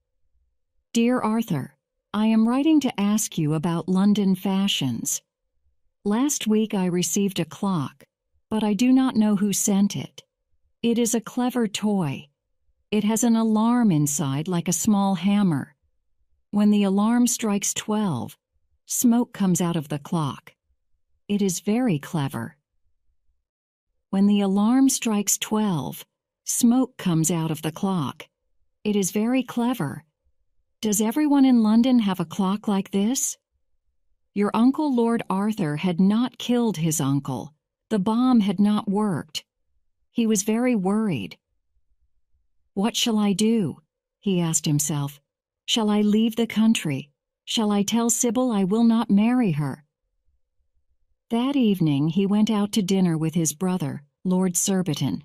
"Dear Arthur, I am writing to ask you about London fashions. Last week I received a clock, but I do not know who sent it. It is a clever toy. It has an alarm inside like a small hammer. When the alarm strikes 12, smoke comes out of the clock. It is very clever. When the alarm strikes 12, smoke comes out of the clock. It is very clever. Does everyone in London have a clock like this? Your uncle Lord Arthur had not killed his uncle. The bomb had not worked. He was very worried. What shall I do? He asked himself. Shall I leave the country? Shall I tell Sybil I will not marry her? That evening he went out to dinner with his brother, Lord Surbiton.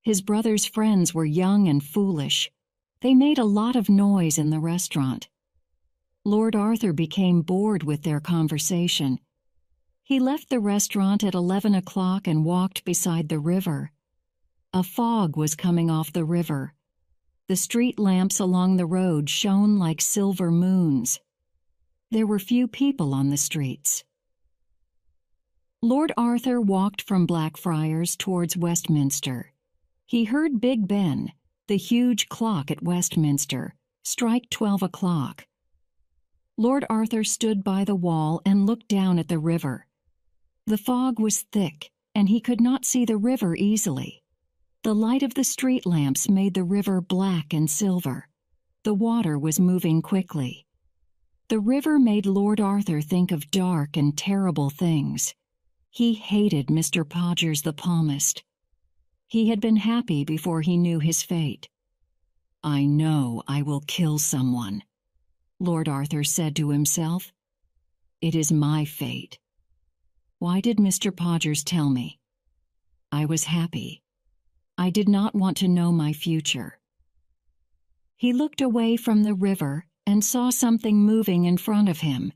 His brother's friends were young and foolish. They made a lot of noise in the restaurant. Lord Arthur became bored with their conversation. He left the restaurant at 11 o'clock and walked beside the river. A fog was coming off the river. The street lamps along the road shone like silver moons. There were few people on the streets. Lord Arthur walked from Blackfriars towards Westminster. He heard Big Ben, the huge clock at Westminster, strike 12 o'clock. Lord Arthur stood by the wall and looked down at the river. The fog was thick, and he could not see the river easily. The light of the street lamps made the river black and silver. The water was moving quickly. The river made Lord Arthur think of dark and terrible things. He hated Mr. Podgers the palmist. He had been happy before he knew his fate. "I know I will kill someone," Lord Arthur said to himself. "It is my fate. Why did Mr. Podgers tell me? I was happy. I did not want to know my future." He looked away from the river and saw something moving in front of him.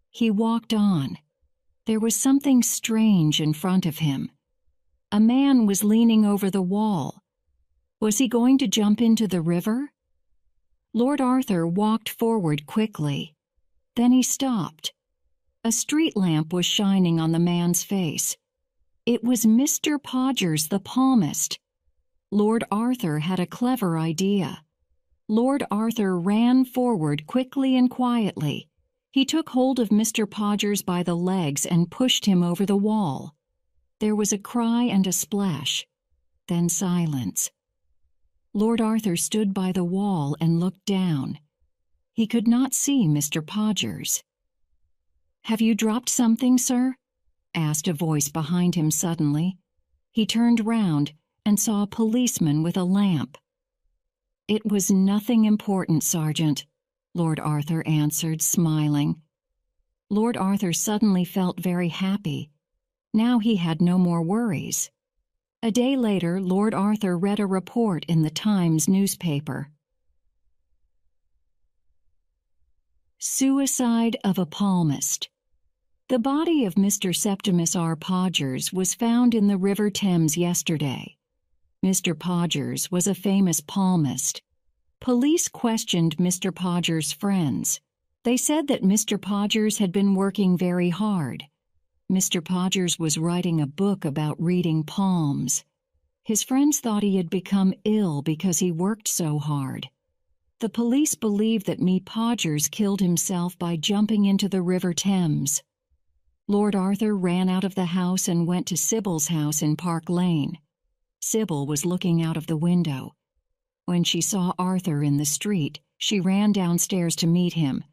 He walked on. There was something strange in front of him. A man was leaning over the wall. Was he going to jump into the river? Lord Arthur walked forward quickly. Then he stopped. A street lamp was shining on the man's face. It was Mr. Podgers the palmist. Lord Arthur had a clever idea. Lord Arthur ran forward quickly and quietly. He took hold of Mr. Podgers by the legs and pushed him over the wall. There was a cry and a splash, then silence. Lord Arthur stood by the wall and looked down. He could not see Mr. Podgers. "Have you dropped something, sir?" asked a voice behind him suddenly. He turned round and saw a policeman with a lamp. "It was nothing important, Sergeant," Lord Arthur answered, smiling. Lord Arthur suddenly felt very happy. Now he had no more worries. A day later, Lord Arthur read a report in the Times newspaper. Suicide of a palmist. The body of Mr. Septimus R. Podgers was found in the River Thames yesterday. Mr. Podgers was a famous palmist. Police questioned Mr. Podgers' friends. They said that Mr. Podgers had been working very hard. Mr. Podgers was writing a book about reading palms. His friends thought he had become ill because he worked so hard. The police believe that Podgers killed himself by jumping into the River Thames. Lord Arthur ran out of the house and went to Sybil's house in Park Lane. Sybil was looking out of the window. When she saw Arthur in the street, she ran downstairs to meet him.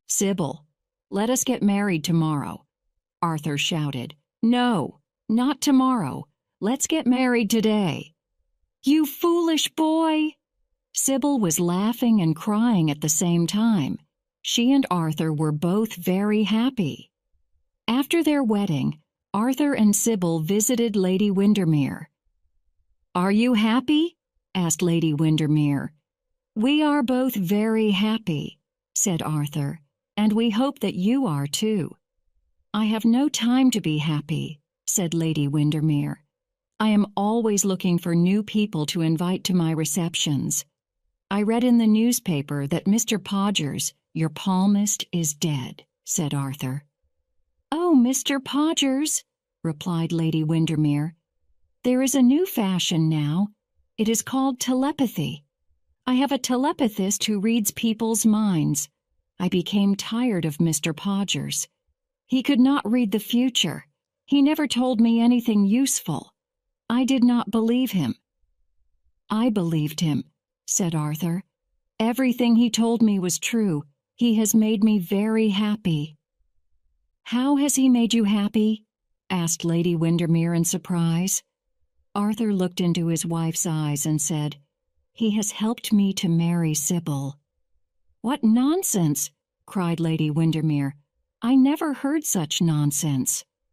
"Sybil, let us get married tomorrow," Arthur shouted. "No, not tomorrow. Let's get married today." "You foolish boy!" Sybil was laughing and crying at the same time. She and Arthur were both very happy. After their wedding, Arthur and Sybil visited Lady Windermere. "Are you happy?" asked Lady Windermere. "We are both very happy," said Arthur, "and we hope that you are too." "I have no time to be happy," said Lady Windermere. "I am always looking for new people to invite to my receptions. I read in the newspaper that Mr. Podgers, your palmist, is dead," said Arthur. "Oh, Mr. Podgers," replied Lady Windermere. "There is a new fashion now. It is called telepathy. I have a telepathist who reads people's minds. I became tired of Mr. Podgers. He could not read the future. He never told me anything useful. I did not believe him." "I believed him," said Arthur. "Everything he told me was true. He has made me very happy." "How has he made you happy?" asked Lady Windermere in surprise. Arthur looked into his wife's eyes and said, "He has helped me to marry Sybil." "What nonsense!" cried Lady Windermere. "I never heard such nonsense."